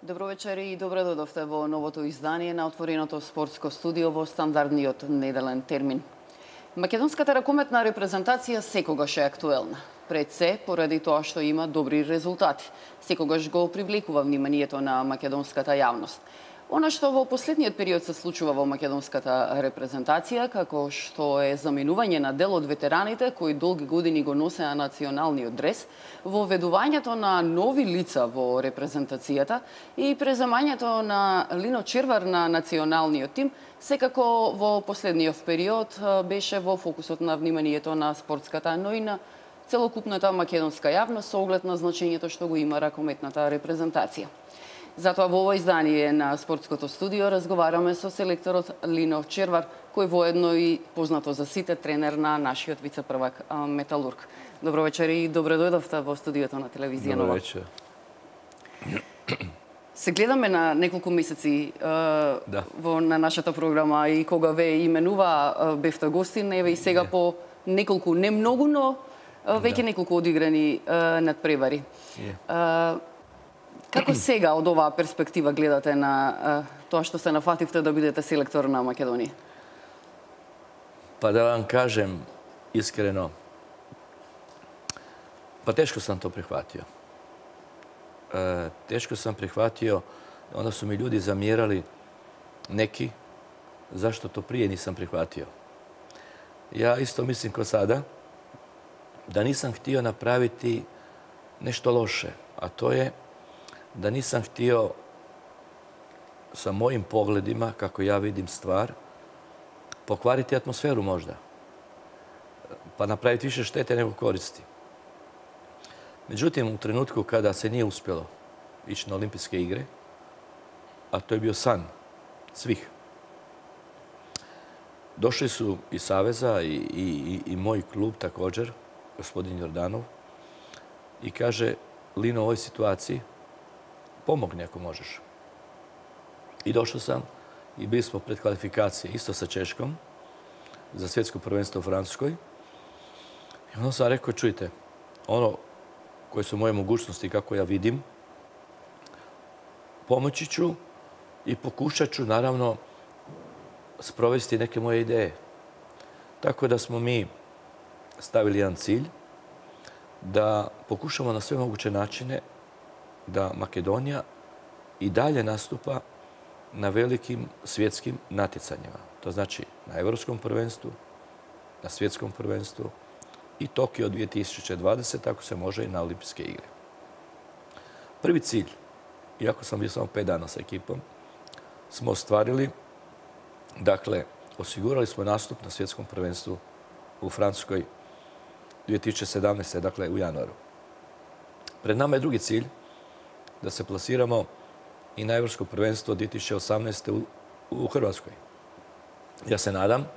Добро вечер и добре дојдовте во новото издание на отвореното спортско студио во стандардниот неделен термин. Македонската ракометна репрезентација секогаш е актуелна. Пред се, поради тоа што има добри резултати. Секогаш го привлекува вниманието на македонската јавност. Она што во последниот период се случува во македонската репрезентација, како што е заменување на дел од ветераните кои долги години го носеа националниот дрес, воведувањето на нови лица во репрезентацијата и преземањето на Лино Червар на националниот тим, секако во последниот период беше во фокусот на вниманието на спортската, но и на целокупната македонска јавност со оглед на значењето што го има ракометната репрезентација. Затоа во ова издание на спортското студио разговараме со селекторот Лино Червар, кој воедно и познато за сите тренер на нашиот вице-првак Металург. Добро вечер и добре дојдовте во студиото на телевизија Нова. Добро вечер. Се гледаме на неколку месеци на нашата програма и кога ве именува бевте гостин, еве и сега по неколку, не многу, но веќе неколку одиграни надпревари. Како сега од оваа перспектива гледате на тоа што се нафативте да бидете селектор на Македонија? Па да вам кажем искрено, па тешко sam to prihvatio. Teško sam prihvatio, onda su mi ljudi zamjerali, neki, zašto to prije nisam prihvatio. Ja isto mislim kao sada, da nisam htio napraviti nešto loše, a to je da nisam htio sa mojim pogledima, kako ja vidim stvar, pokvariti atmosferu možda, pa napraviti više štete nego koristi. Međutim, u trenutku kada se nije uspjelo ići na olimpijske igre, a to je bio san svih, došli su i Saveza i moj klub također, gospodin Jordanov, i kaže, Lino, u ovoj situaciji pomogni ako možeš. I došao sam i bili smo pred kvalifikacije isto sa Češkom za svjetsko prvenstvo u Francuskoj. I onda sam rekao, čujte, ono koje su moje mogućnosti kako ja vidim, pomoći ću i pokušat ću naravno sprovesti neke moje ideje. Tako da smo mi stavili jedan cilj da pokušamo na sve moguće načine da Makedonija i dalje nastupa na velikim svjetskim natjecanjima. To znači na Evropskom prvenstvu, na svjetskom prvenstvu i Tokio 2020, ako se može i na olimpijske igre. Prvi cilj, iako sam bio samo 5 dana sa ekipom, smo ostvarili, dakle, osigurali smo nastup na svjetskom prvenstvu u Francuskoj 2017. dakle u januaru. Pred nama je drugi cilj, da se plasiramo i na Evropsko prvenstvo 2018. u Hrvatskoj. Ja se nadam,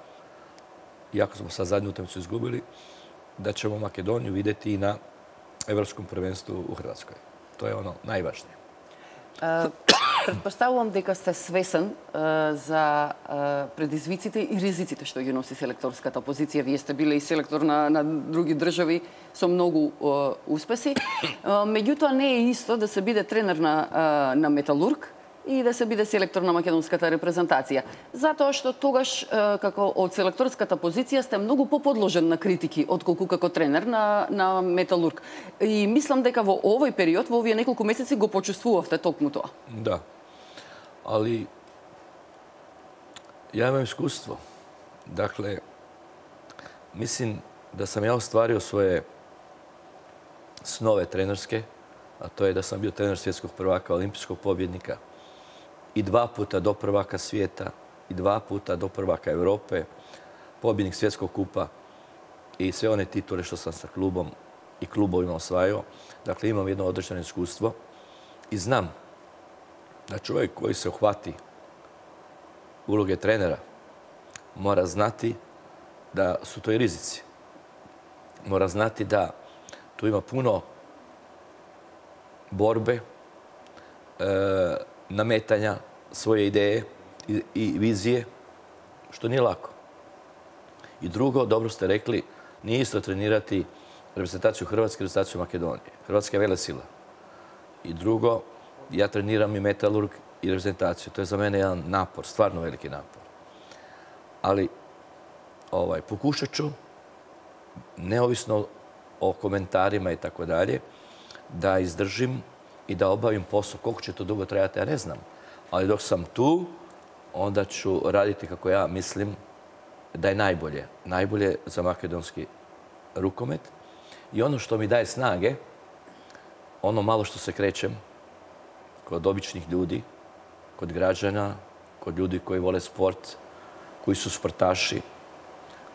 iako smo sad zadnju utakmicu izgubili, da ćemo Makedoniju vidjeti i na Evropskom prvenstvu u Hrvatskoj. To je ono najvažnije. Предпоставувам дека сте свесен за предизвиците и ризиците што ги носи селекторската позиција. Вие сте биле и селектор на други држави со многу успеси. Меѓутоа не е исто да се биде тренер на Металург и да се биде селектор на македонската репрезентација. Затоа што тогаш, како од селекторската позиција, сте многу поподложен на критики, отколку како тренер на Металург. И мислам дека во овој период, во овие неколку месеци, го почувствувавте токму тоа. Da, ali ja imam iskustvo. Dakle, mislim da sam ja ostvario svoje snove trenerske, a to je da sam bio trener svjetskog prvaka, olimpijskog pobjednika, i 2 puta do prvaka svijeta, i 2 puta do prvaka Europe, pobjednik svjetskog kupa i sve one titule što sam sa klubom i klubovima osvajao. Dakle, imam jedno određeno iskustvo i znam da čovjek koji se uhvati uloge trenera mora znati da su to i rizici. Mora znati da tu ima puno borbe, nametanja svoje ideje i vizije, što nije lako. I drugo, dobro ste rekli, nije isto trenirati reprezentaciju Hrvatske i reprezentaciju Makedonije. Hrvatska je velesila. I drugo, ja treniram i Metalurg i reprezentaciju. To je za mene jedan napor, stvarno veliki napor. Ali pokušat ću, neovisno o komentarima i tako dalje, da izdržim i da obavim posao. Koliko će to dugo trajati, ja ne znam. Ali dok sam tu, onda ću raditi kako ja mislim da je najbolje. Najbolje za makedonski rukomet. I ono što mi daje snage, ono malo što se krećem kod običnih ljudi, kod građana, kod ljudi koji vole sport, koji su sportaši,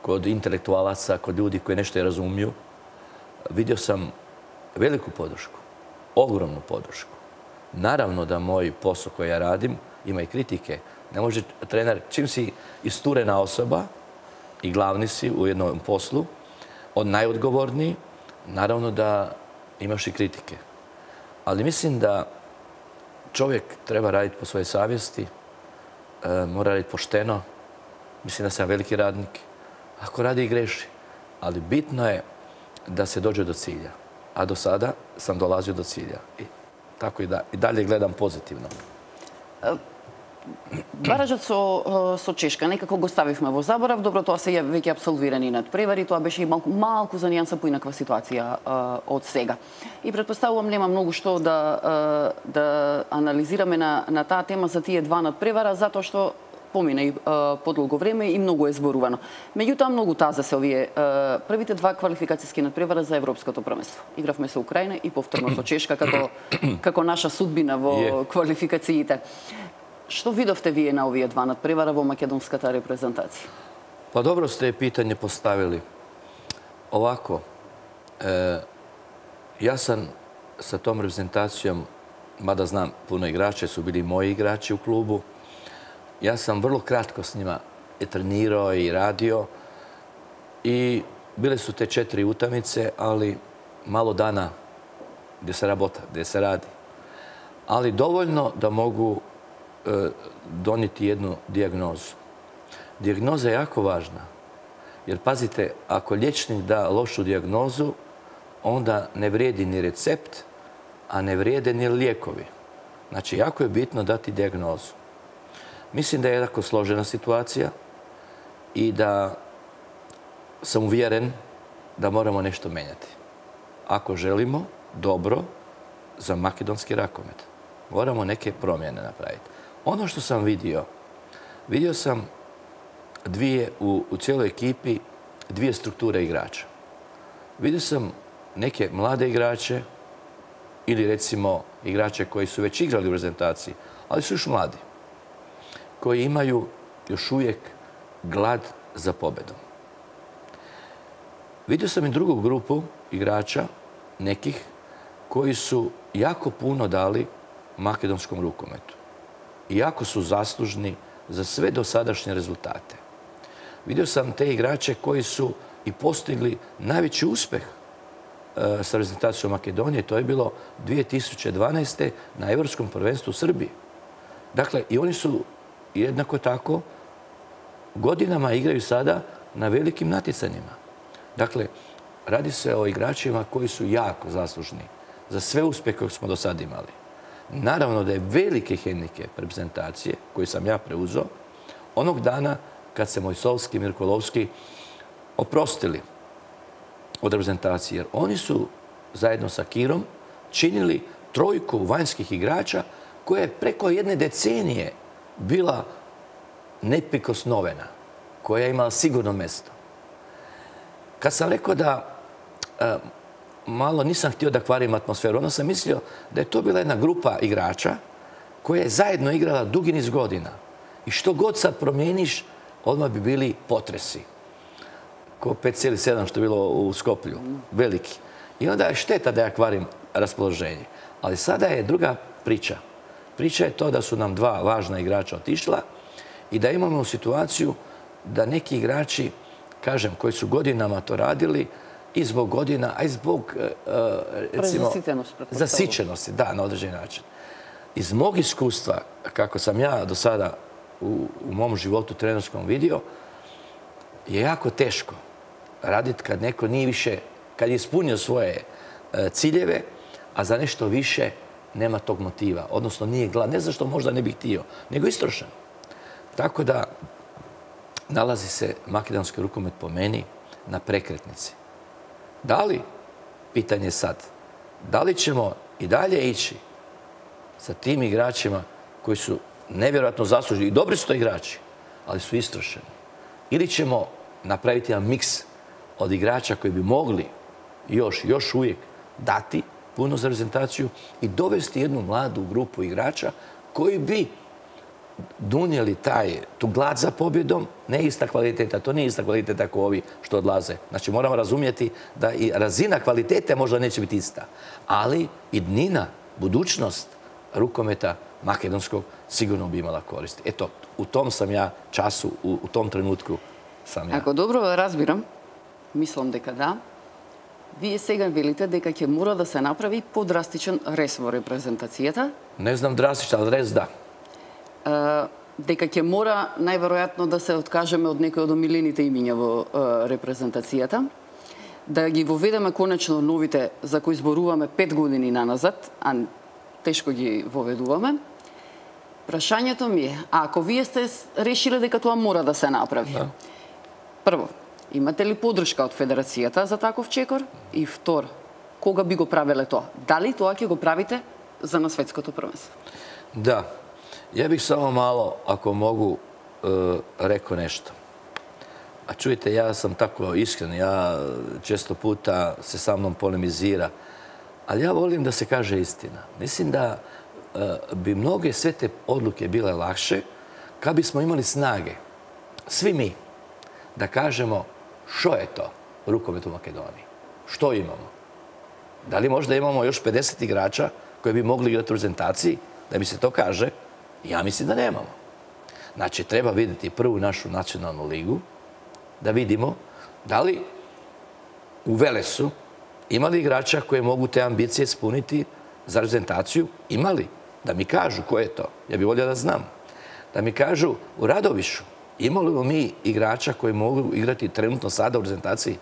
kod intelektualaca, kod ljudi koji nešto razumiju, vidio sam veliku podršku, ogromnu podršku. Naravno da moj posao koji ja radim ima i kritike. Ne može trener, čim si isturena osoba i glavni si u jednom poslu, od najodgovorniji, naravno da imaš i kritike. Ali mislim da čovjek treba raditi po svojoj savjesti, mora raditi pošteno. Mislim da sam veliki radnik. Ako radi i greši. Ali bitno je da se dođe do cilja. A do sada sam dolazio do cilja. I tako i dalje gledam pozitivno. Баражот со Чешка, некако го ставивме во заборав. Добро, тоа се веќе апсолвирани надпревари, тоа беше и малку за нијанса поинаква ситуација од сега. И претпоставувам нема многу што да анализираме на таа тема за тие два надпревара, затоа што помина и подолго време и многу е зборувано. Меѓутоа, многу таза се овие првите два квалификацијски надпревара за Европското првенство. Игравме со Украина и повторно со Чешка како наша судбина во квалификациите. Што видовте вие на овие два надпревара во македонската репрезентација? Pa dobro ste pitanje postavili. Ovako, ja sam sa tom reprezentacijom, mada znam puno igrača, su bili moji igrači u klubu, ja sam vrlo kratko s njima trenirao i radio i bile su te 4 utakmice, ali malo dana gdje se rabota, gdje se radi. Ali dovoljno da mogu donijeti jednu dijagnozu. Dijagnoza je jako važna. Jer pazite, ako liječnik da lošu dijagnozu, onda ne vrijedi ni recept, a ne vrijede ni lijekovi. Znači, jako je bitno dati dijagnozu. Mislim da je jako složena situacija i da sam uvjeren da moramo nešto menjati. Ako želimo dobro za makedonski rukomet, moramo neke promjene napraviti. Ono što sam vidio sam u cijeloj ekipi dvije strukture igrača. Vidio sam neke mlade igrače ili recimo igrače koji su već igrali u reprezentaciji, ali su još mladi, koji imaju još uvijek glad za pobjedom. Vidio sam i drugu grupu igrača, nekih, koji su jako puno dali makedonskom rukometu. I jako su zaslužni za sve dosadašnje rezultate. Vidio sam te igrače koji su i postigli najveći uspjeh sa reprezentacijom Makedonije. To je bilo 2012. na Europskom prvenstvu u Srbiji. Dakle, i oni su jednako tako godinama igraju sada na velikim natjecanjima. Dakle, radi se o igračima koji su jako zaslužni za sve uspjehe koje smo do sada imali. Naravno da je veliki hendikep reprezentacije koji sam ja preuzeo onog dana kad se Mojsovski i Mirkolovski oprostili od reprezentacije. Jer oni su zajedno sa Kirom činili trojku vanjskih igrača koja je preko jedne decenije bila neprikosnovena, koja je imala sigurno mjesto. Kad sam rekao da malo nisam htio da kvarim atmosferu, onda sam mislio da je to bila jedna grupa igrača koja je zajedno igrala dugi niz godina. I što god sad promijeniš, odmah bi bili potresi. Ko 5,7 što je bilo u Skoplju. Veliki. I onda je šteta da ja kvarim raspoloženje. Ali sada je druga priča. Priča je to da su nam dva važna igrača otišla i da imamo situaciju da neki igrači, kažem, koji su godinama to radili, i zbog godina, a i zbog, recimo, zasićenosti, da, na određeni način. Iz mog iskustva, kako sam ja do sada u mom životu trenerskom vidio, je jako teško raditi kad neko nije više, kad je ispunio svoje ciljeve, a za nešto više nema tog motiva, odnosno nije glad, ne zašto možda ne bih htio, nego istrošen. Tako da nalazi se makedonski rukomet po meni na prekretnici. Da li, pitanje sad, da li ćemo i dalje ići sa tim igračima koji su nevjerojatno zaslužni i dobri su to igrači, ali su istrošeni? Ili ćemo napraviti jedan miks od igrača koji bi mogli još uvijek dati puno za reprezentaciju i dovesti jednu mladu grupu igrača koji bi dunijeli tu glad za pobjedom, ne ista kvaliteta, to nije ista kvaliteta kao ovi što odlaze. Znači moramo razumjeti da i razina kvalitete možda neće biti ista, ali i dnina, budućnost rukometa makedonskog sigurno bi imala koristi. Eto, u tom sam ja času, u tom trenutku sam ja. Ако добро разбирам, мислам дека да, вие сега велите дека ќе мора да се направи подрастичен рез во репрезентацијата. Не знам драстичен, ali rez da. Дека ќе мора најверојатно да се откажеме од некои од омилените имиња во репрезентацијата, да ги воведеме конечно новите за кои зборуваме 5 години наназад, а тешко ги воведуваме. Прашањето ми е, ако вие сте решиле дека тоа мора да се направи, Да. прво, имате ли подршка од Федерацијата за таков чекор? И второ, кога би го правеле тоа? Дали тоа ќе го правите за на светското првенство? Da. Ja bih samo malo, ako mogu, rekao nešto. A čujte, ja sam tako iskren, ja često puta se sa mnom polemizira, ali ja volim da se kaže istina. Mislim da bi mnoge sve te odluke bile lakše kad bismo imali snage, svi mi, da kažemo što je to rukomet u Makedoniji. Što imamo? Da li možda imamo još 50 igrača koji bi mogli igrati u reprezentaciji, da bi se to kaže? Ja mislim da nemamo. Znači, treba vidjeti prvu našu nacionalnu ligu, da vidimo da li u Velesu imali igrača koji mogu te ambicije ispuniti za reprezentaciju. Imali? Da mi kažu ko je to. Ja bih volio da znam. Da mi kažu u Radovišu imali li mi igrača koji mogu igrati trenutno sada u reprezentaciji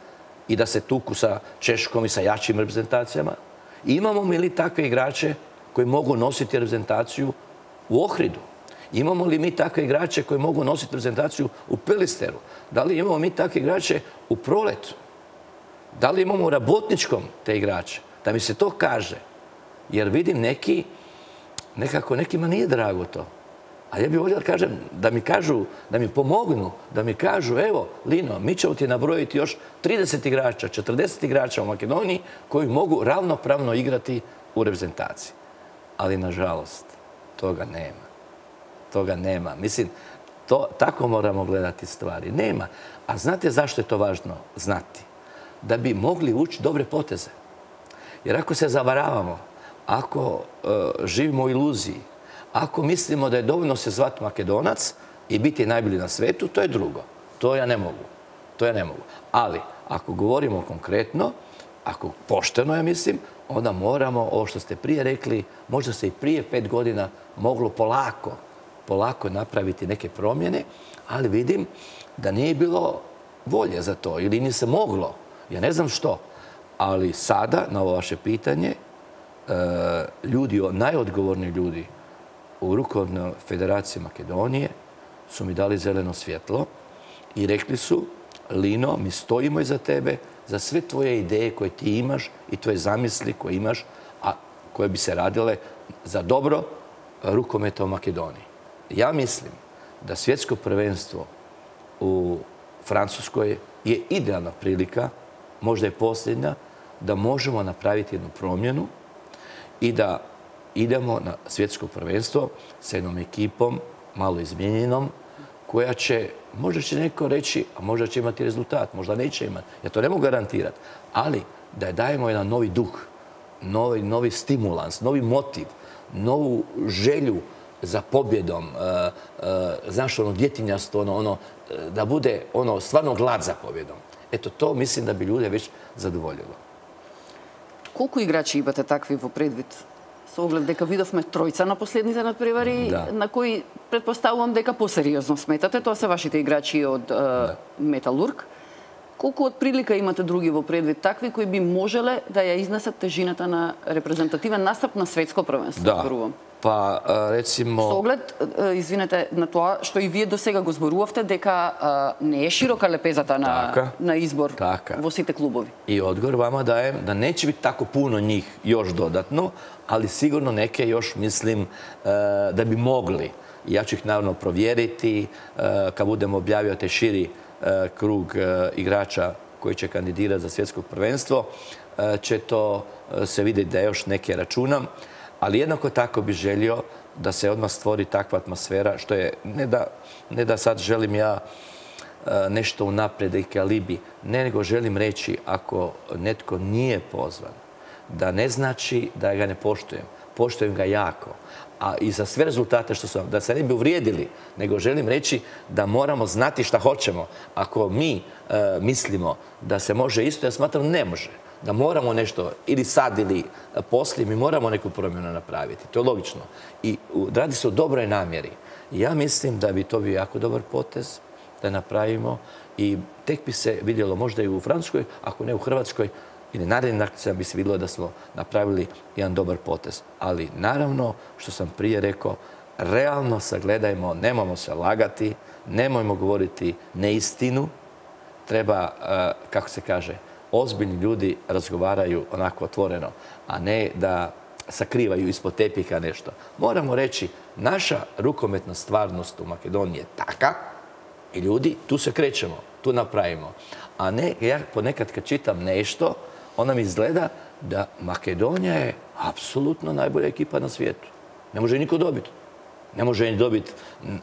i da se tuku sa Češkom i sa jačim reprezentacijama? Imamo li takve igrače koji mogu nositi reprezentaciju u Ohridu? Imamo li mi takve igrače koji mogu nositi reprezentaciju u Pelisteru? Da li imamo mi takve igrače u Proletu? Da li imamo u Rabotničkom te igrače? Da mi se to kaže. Jer vidim nekako nekima nije drago to. A ja bih volio da kažem, da mi kažu, da mi pomognu, da mi kažu, evo, Lino, mi ćemo ti nabrojiti još 30 igrača, 40 igrača u Makedoniji koji mogu ravnopravno igrati u reprezentaciji. Ali, nažalost, toga nema. Toga nema. Mislim, tako moramo gledati stvari. Nema. A znate zašto je to važno znati? Da bi mogli ući dobre poteze. Jer ako se zavaravamo, ako živimo u iluziji, ako mislimo da je dovoljno se zvati Makedonac i biti najbolji na svetu, to je drugo. To ja ne mogu. To ja ne mogu. Ali, ako govorimo konkretno, ako pošteno, ja mislim, onda moramo, ovo što ste prije rekli, možda se i prije 5 godina moglo polako napraviti neke promjene, ali vidim da nije bilo volje za to ili nije se moglo. Ja ne znam što. Ali sada, na ovo vaše pitanje, najodgovorniji ljudi u rukovodnoj federaciji Makedonije su mi dali zeleno svjetlo i rekli su, Lino, mi stojimo iza tebe za sve tvoje ideje koje ti imaš i tvoje zamisli koje imaš, a koje bi se radile za dobro rukometa u Makedoniji. Ja mislim da svjetsko prvenstvo u Francuskoj je idealna prilika, možda je posljednja, da možemo napraviti jednu promjenu i da idemo na svjetsko prvenstvo sa jednom ekipom, malo izmijenjenom, koja će, možda će neko reći, a možda će imati rezultat, možda neće imati. Ja to ne mogu garantirati. Ali da je dajemo jedan novi duh, novi stimulans, novi motiv, novu želju za pobjedom, znaš, djetinjasto, da bude stvarno glad za pobjedom. Eto, to mislim da bi ljude već zadovoljilo. Колку играчи имате такви во предвид? Со оглед дека видовме тројца на последните надпревари, на кои предпоставувам дека посериозно сметате. Тоа се вашите играчи од Металург. Колку отприлика имате други во предвид, такви кои би можеле да ја изнесат тежината на репрезентативен настап на светско првенство? Da, зборувам? pa recimo... Со оглед, извинете, на тоа што и вие до сега го зборувавте, дека не е широка лепезата на избор во сите клубови. I odgovor vama dajem da neće biti tako puno njih još dodatno, ali sigurno neke još mislim da bi mogli. Ja ću ih naravno provjeriti kad budem objavio te širi krug igrača koji će kandidirati za svjetsko prvenstvo, će to se vidjeti da još neke računam, ali jednako tako bi želio da se odmah stvori takva atmosfera, što je, ne da sad želim ja nešto unaprijed i alibi, nego želim reći ako netko nije pozvan, da ne znači da ga ne poštujem. Poštujem ga jako. A i za sve rezultate što su, da se ne bi uvrijedili, nego želim reći da moramo znati šta hoćemo. Ako mi mislimo da se može isto, ja smatram ne može. Da moramo nešto, ili sad ili poslije, mi moramo neku promjenu napraviti. To je logično. I radi se o dobroj namjeri. Ja mislim da bi to bio jako dobar potez da napravimo i tek bi se vidjelo možda i u Francuskoj, ako ne u Hrvatskoj, i na narednim akcijama bi se vidjelo da smo napravili jedan dobar potez. Ali naravno, što sam prije rekao, realno sagledajmo, nemojmo se lagati, nemojmo govoriti neistinu. Treba, kako se kaže, ozbiljni ljudi razgovaraju onako otvoreno, a ne da sakrivaju ispod tepiha nešto. Moramo reći, naša rukometna stvarnost u Makedoniji je taka i ljudi, tu se krećemo, tu napravimo. A ne, ja ponekad kad čitam nešto, onda mi izgleda da Makedonija je apsolutno najbolja ekipa na svijetu. Ne može niko dobiti. Ne može ni dobiti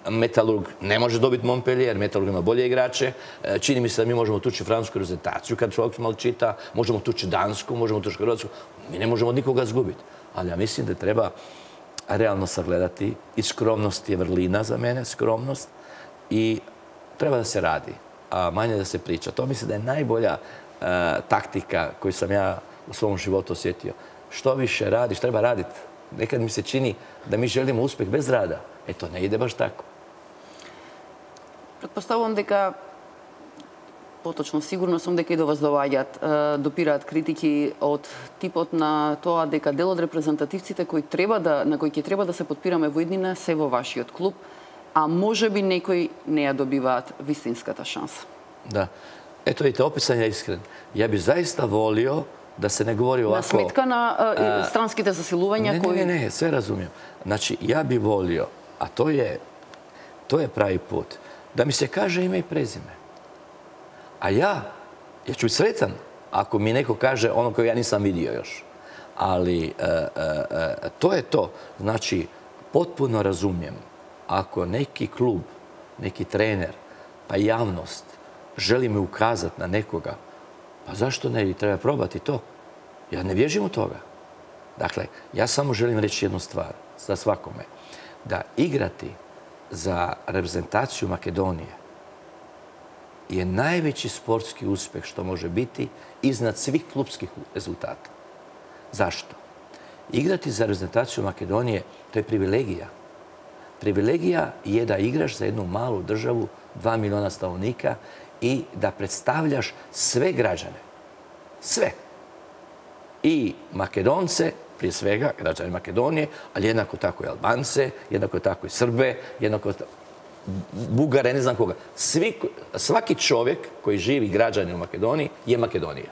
Metalurg, ne može dobiti Montpellier, Metalurg ima bolje igrače. Čini mi se da mi možemo tući francusku reprezentaciju kad čovjek malo čita, možemo tući Dansku, možemo tući Hrvatsku. Mi ne možemo od nikoga zgubiti. Ali ja mislim da treba realno sagledati i skromnost je vrlina za mene, skromnost, i treba da se radi, a manje da se priča. To mislim da je najbolja taktika koju sam ja u svom životu osjetio. Što više radiš, treba raditi. Nekad mi se čini da mi želimo uspjeh bez rada. To ne ide baš tako. Pretpostavljam дека, поточно сигурно сум дека и до вас допираат критики од типот на тоа дека дел од репрезентативците на кои ќе треба да се подпираме во иднина се во вашиот клуб, а можеби некои не ја добиваат вистинската шанса. Da. Eto, vidite, opet sam ja iskren. Ja bi zaista volio da se ne govori ovako... Na smetka na stranskite zasiluvanja koji... Ne, sve razumijem. Znači, ja bi volio, a to je pravi put, da mi se kaže ime i prezime. A ja ću biti sretan ako mi neko kaže ono koje ja nisam vidio još. Ali to je to. Znači, potpuno razumijem. Ako neki klub, neki trener, pa javnost želi me ukazati na nekoga, pa zašto ne? Treba probati to. Ja ne bježim od toga. Dakle, ja samo želim reći jednu stvar za svakome. Da igrati za reprezentaciju Makedonije je najveći sportski uspjeh što može biti iznad svih klubskih rezultata. Zašto? Igrati za reprezentaciju Makedonije, to je privilegija. Privilegija je da igraš za jednu malu državu, 2 miliona stanovnika, i da predstavljaš sve građane. Sve. I Makedonce, prije svega, građane Makedonije, ali jednako tako i Albance, jednako tako i Srbe, jednako tako Bugare, ne znam koga. Svaki čovjek koji živi građanin u Makedoniji je Makedonija.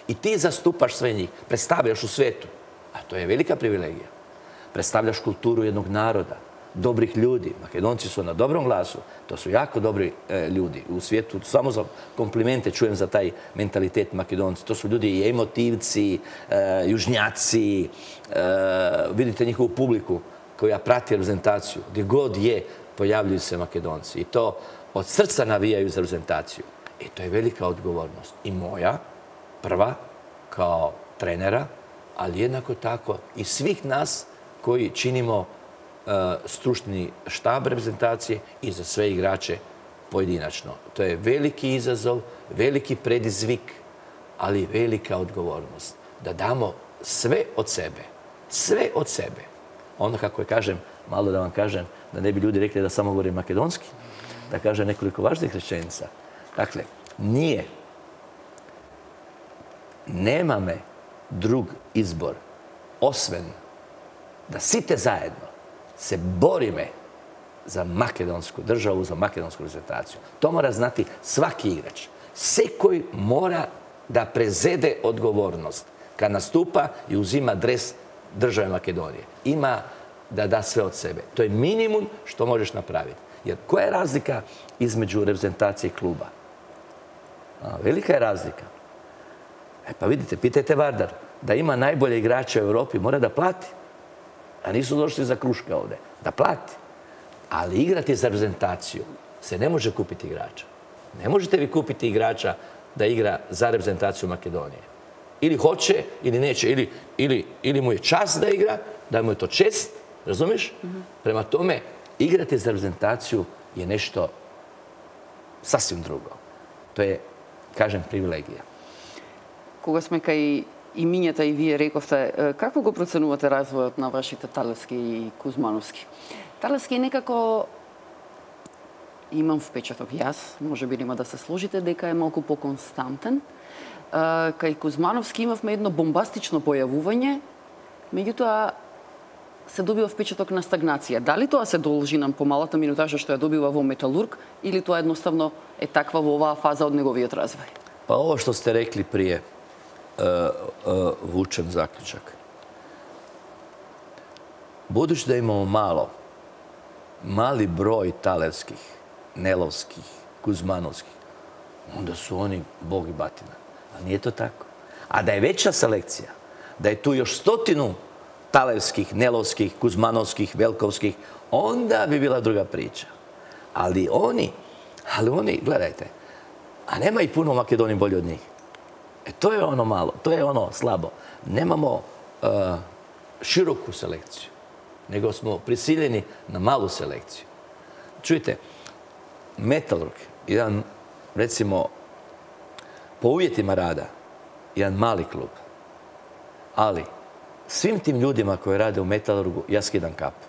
I ti zastupaš sve njih, predstavljaš u svijetu. A to je velika privilegija. Predstavljaš kulturu jednog naroda, dobrih ljudi. Makedonci su na dobrom glasu. To su jako dobri ljudi u svijetu. Samo za komplimente čujem za taj mentalitet Makedonci. To su ljudi i emotivci, južnjaci. Vidite njihovu publiku koja prati reprezentaciju. Gdje god je, pojavljuju se Makedonci. I to od srca navijaju za reprezentaciju. I to je velika odgovornost. I moja, prva, kao trenera, ali jednako tako i svih nas koji činimo stručni štab reprezentacije i za sve igrače pojedinačno. To je veliki izazov, veliki predizvik, ali velika odgovornost. Da damo sve od sebe. Sve od sebe. Ono kako je kažem, malo da vam kažem, da ne bi ljudi rekli da samo govorim makedonski, da kažem nekoliko važnih rečenica. Dakle, nije nema me drug izbor osven da site zajedno se borime za makedonsku državu, za makedonsku reprezentaciju. To mora znati svaki igrač. Sekoj mora da prezede odgovornost kad nastupa i uzima dres države Makedonije. Ima da da sve od sebe. To je minimum što možeš napraviti. Jer koja je razlika između reprezentacije i kluba? Velika je razlika. Pa vidite, pitajte Vardar, da ima najbolje igrače u Europi, mora da plati. A nisu došli za kruške ovde. Da plati. Ali igrati za reprezentaciju se ne može kupiti igrača. Ne možete vi kupiti igrača da igra za reprezentaciju Makedonije. Ili hoće, ili neće. Ili mu je čast da igra, da mu je to čest, razumiješ? Prema tome, igrati za reprezentaciju je nešto sasvim drugo. To je, kažem, privilegija. Кога сме кај имињата и вие рековте, како го проценувате развојот на вашите Талевски и Кузмановски? Талевски некако имам впечаток јас, може би нема да се сложите, дека е малку по-константен. Кај Кузмановски имавме едно бомбастично појавување, меѓутоа се добива впечаток на стагнација. Дали тоа се должи на помалата минутажа што ја добива во Металург или тоа едноставно е таква во оваа фаза од неговиот развој? Pa ovo što ste rekli prije, vučem zaključak. Budući da imamo mali broj talevskih, nelovskih, kuzmanovskih, onda su oni bog i batina. A nije to tako. A da je veća selekcija, da je tu još 100 talevskih, nelovskih, kuzmanovskih, velkovskih, onda bi bila druga priča. Ali oni, gledajte, a nema i puno u Makedoniji bolji od njih. To je ono malo, to je ono slabo. Nemamo široku selekciju, nego smo prisiljeni na malu selekciju. Čujte, Metalurg, jedan, recimo, po uvjetima rada, jedan mali klub, ali svim tim ljudima koji rade u Metalurgu ja skidam kapu.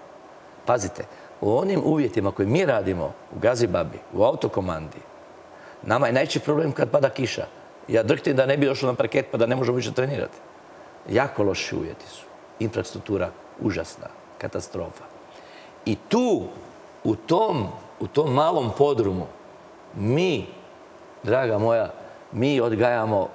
Pazite, u onim uvjetima koje mi radimo u Gazibabi, u autokomandi, nama je najveći problem kad pada kiša. Ja drhtim da ne bi došlo na parket pa da ne možemo više trenirati. Jako loši uvjeti su. Infrastruktura užasna, katastrofa. I tu, u tom malom podrumu, mi, draga moja, mi odgajamo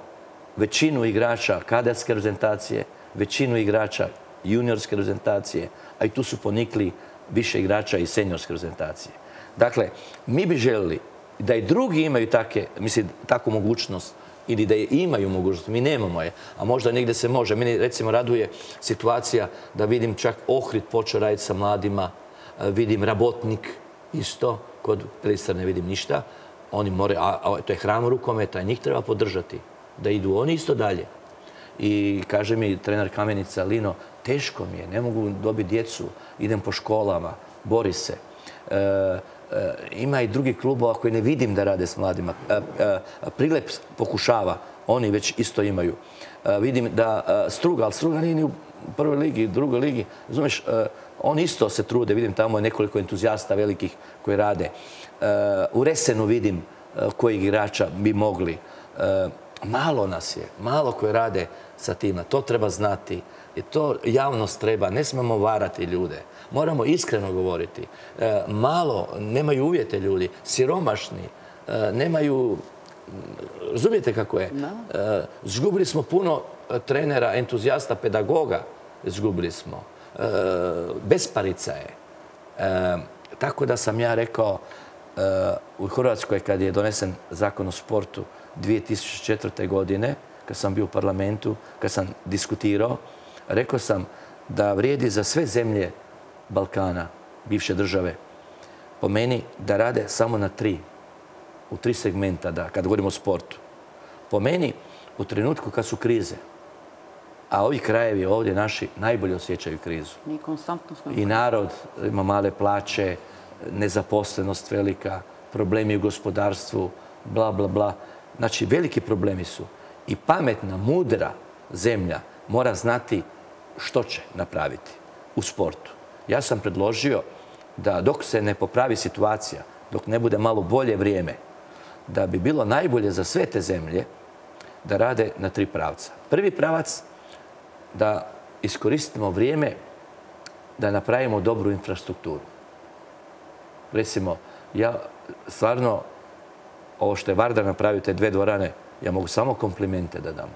većinu igrača kadetske reprezentacije, većinu igrača juniorske reprezentacije, a i tu su ponikli više igrača i seniorske reprezentacije. Dakle, mi bi željeli da i drugi imaju takvu mogućnost ili da je imaju mogućnost. Mi nemamo je, a možda negdje se može. Meni, recimo, raduje situacija da vidim čak Ohrid počeo raditi sa mladima, vidim Rabotnik isto, kod Pelistar ne vidim ništa. Oni moraju, a to je hram rukometa, njih treba podržati, da idu oni isto dalje. I kaže mi trener Kamenica, Lino, teško mi je, ne mogu dobiti djecu, idem po školama, bori se. Ima i drugi klubova koji ne vidim da rade s mladima. Prilep pokušava, oni već isto imaju. Vidim da Struga, ali Struga nije ni u prvoj ligi, drugoj ligi. Razumeš, oni isto se trude, vidim tamo je nekoliko entuzijasta velikih koji rade. U Resenu vidim kojih igrača bi mogli. Malo nas je, malo koji rade sa tima. To treba znati. I to javnost treba. Ne smemo varati ljude. Moramo iskreno govoriti. Malo, nemaju uvjete ljudi, siromašni, nemaju... Razumijete kako je? Zgubili smo puno trenera, entuzijasta, pedagoga. Zgubili smo. Besparica je. Tako da sam ja rekao u Hrvatskoj kad je donesen zakon o sportu 2004. godine, kad sam bio u parlamentu, kad sam diskutirao, rekao sam da vrijedi za sve zemlje Balkana, bivše države, po meni da rade samo u tri segmenta, kad govorimo o sportu. Po meni, u trenutku kad su krize, a ovi krajevi ovdje naši najbolje osjećaju krizu. I narod ima male plaće, nezaposlenost velika, problemi u gospodarstvu, bla, bla, bla. Znači, veliki problemi su. I pametna, mudra zemlja mora znati što će napraviti u sportu. Ja sam predložio da dok se ne popravi situacija, dok ne bude malo bolje vrijeme, da bi bilo najbolje za sve te zemlje da rade na 3 pravca. Prvi pravac, da iskoristimo vrijeme da napravimo dobru infrastrukturu. Recimo, ja stvarno, ovo što je Vardar napravio, te 2 dvorane, ja mogu samo komplimente da dam.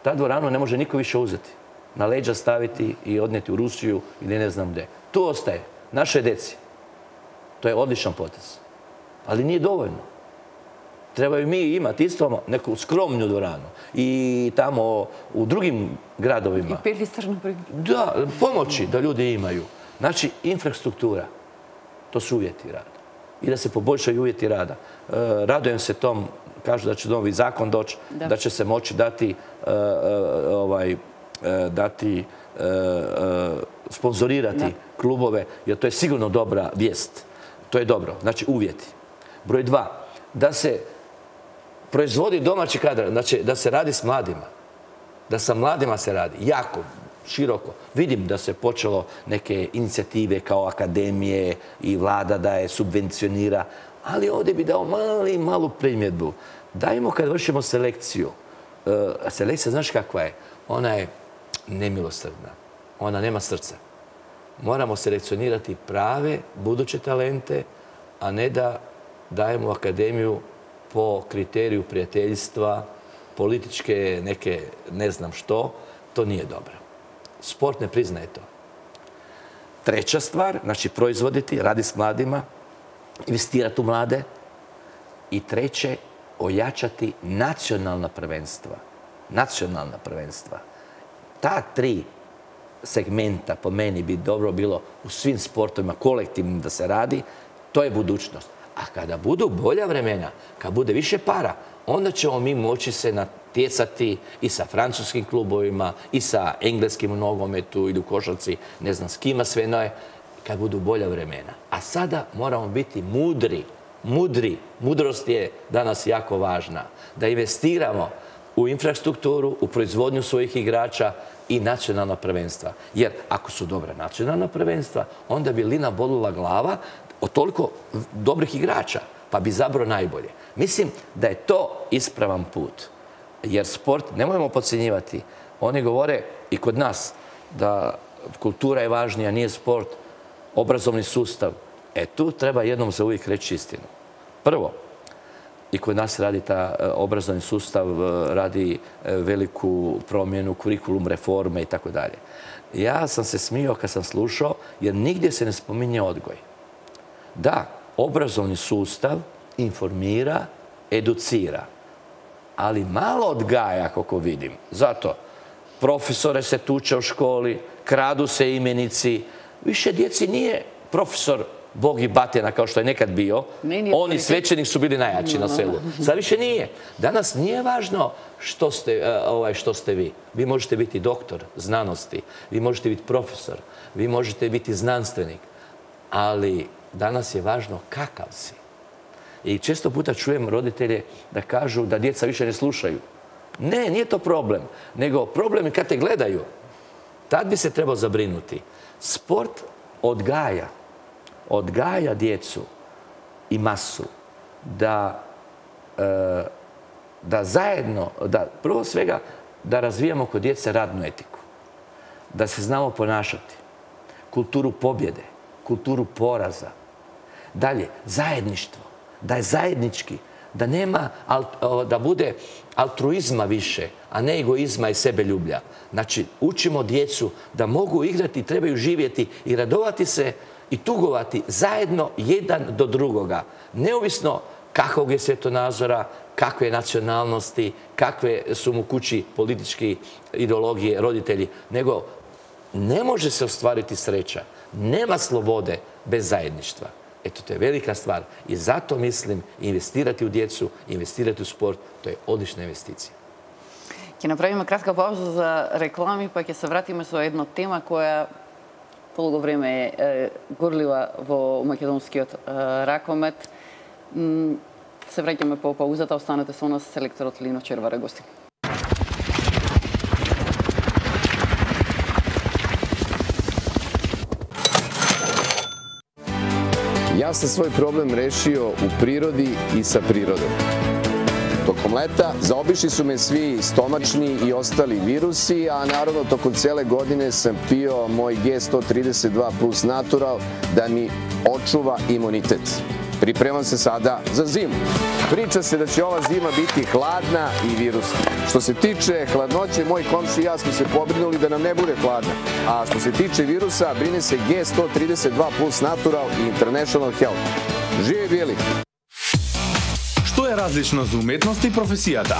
Ta dvoranu ne može niko više uzeti. Na leđa staviti i odnijeti u Rusiju ili ne znam gdje. Tu ostaje, našoj djeci. To je odličan potez. Ali nije dovoljno. Trebaju mi imati isto neku skromnu dvoranu. I tamo u drugim gradovima. I Pelistar, na primjer. Da, pomoći da ljudi imaju. Znači, infrastruktura. To su uvjeti rada. I da se poboljšaju uvjeti rada. Radujem se tom, kažu da će novi zakon doći, da će se moći sponzorirati klubove, jer to je sigurno dobra vijest. To je dobro. Znači, uvjeti. Broj 2. Da se proizvodi domaći kadar, znači da se radi s mladima. Da sa mladima se radi. Jako, široko. Vidim da se počelo neke inicijative kao akademije i vlada da je subvencionira, ali ovdje bi dao malu primjedbu. Dajmo kad vršimo selekciju. Selekcija, znaš kakva je? Ona je nemilosrdna. Ona nema srca. Moramo selekcionirati prave, buduće talente, a ne da dajemo akademiju po kriteriju prijateljstva, političke neke ne znam što. To nije dobro. Sport ne priznaje to. 3. stvar, znači proizvoditi, radi s mladima, investirati u mlade. I 3. ojačati nacionalna prvenstva. Nacionalna prvenstva. Ta 3 segmenta po meni bi dobro bilo u svim sportovima kolektivnim da se radi. To je budućnost. A kada budu bolja vremena, kad bude više para, onda ćemo mi moći se natjecati i sa francuskim klubovima, i sa engleskim u nogometu ili u košarci, ne znam s kima sve ne, kad budu bolja vremena. A sada moramo biti mudri. Mudrost je danas jako važna. Da investiramo u infrastrukturu, u proizvodnju svojih igrača i nacionalna prvenstva. Jer ako su dobra nacionalna prvenstva, onda bi Lina bolila glava od toliko dobrih igrača, pa bi zabrao najbolje. Mislim da je to ispravan put. Jer sport, nemojmo podcjenjivati, oni govore i kod nas da kultura je važnija, nije sport, obrazovni sustav. Tu treba jednom za uvijek reći istinu. Prvo, i kod nas radi ta obrazovni sustav, radi veliku promjenu, kurikulum reforme i tako dalje. Ja sam se smijao kad sam slušao, jer nigdje se ne spominje odgoj. Da, obrazovni sustav informira, educira, ali malo odgaja, kako vidim. Zato profesore se tuče u školi, kradu se imenici. Više djeci nije profesor Bog i batina kao što je nekad bio. Oni svećenik su bili najjači na selu. Sad više nije. Danas nije važno što ste vi. Vi možete biti doktor znanosti, vi možete biti profesor, vi možete biti znanstvenik, ali danas je važno kakav si. I često puta čujem roditelje da kažu da djeca više ne slušaju. Ne, nije to problem. Nego problem je kad te gledaju. Tad bi se trebao zabrinuti. Sport odgaja djecu i masu da zajedno, prvo svega, da razvijamo kod djece radnu etiku. Da se znamo ponašati. Kulturu pobjede, kulturu poraza. Dalje, zajedništvo. Da je zajednički. Da bude altruizma više, a ne egoizma i sebeljublja. Znači, učimo djecu da mogu igrati, trebaju živjeti i radovati se i tugovati zajedno jedan do drugoga. Neovisno kakvog je svjetonazora, kakve nacionalnosti, kakve su mu kući politički ideologije, roditelji, nego ne može se ostvariti sreća. Nema slobode bez zajedništva. Eto, to je velika stvar. I zato mislim investirati u djecu, investirati u sport, to je odlična investicija. Ќе направиме кратка пауза за реклами, па ќе се вратиме со една тема која долго време е горлива во македонскиот ракомет. Се враќаме по паузата, останете со нас, селекторот Лино Червара гости. Ja sam svoj problem rešio u prirodi i sa prirodom. tokom leta. Zaobišli su me svi stomačni i ostali virusi, a naravno tokom cele godine sam pio moj G132 plus natural da mi očuva imunitet. Pripremam se sada za zimu. Priča se da će ova zima biti hladna i virusna. Što se tiče hladnoće, moj komši i ja smo se pobrinuli da nam ne bude hladna. A što se tiče virusa, brine se G132 plus natural i International Health. Živi bili! Што е различно за уметност и професијата?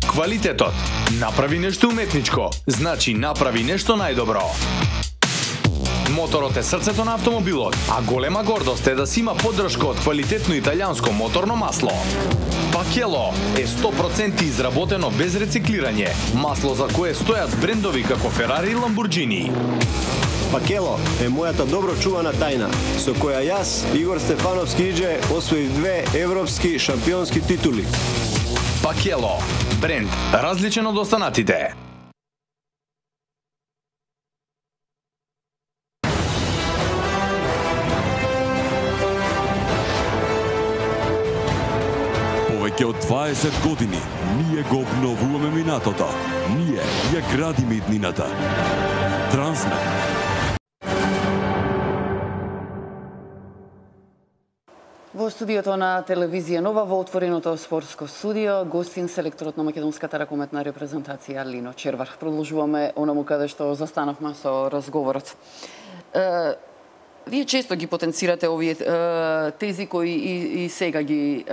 Квалитетот. Направи нешто уметничко, значи направи нешто најдобро. Моторот е срцето на автомобилот, а голема гордост е да си има поддршка од квалитетно италијанско моторно масло. Пакело е 100% изработено без рециклирање, масло за кое стојат брендови како Ферари и Ламбурджини. Пакело е мојата добро чувана тајна, со која јас, Игор Стефановски Иџе, освоив 2 европски шампионски титули. Пакело, бренд различен од останатите. Повеќе од 20 години ние го обновуваме минатото. Ние ја градиме иднината. Трансмет. Во студиото на телевизија Нова во отвореното спортско студио гостин селекторот на македонската ракометна репрезентација Лино Червар. Продолжуваме онаму каде што застанавме со разговорот. Вие често ги потенцирате овие тези кои и сега ги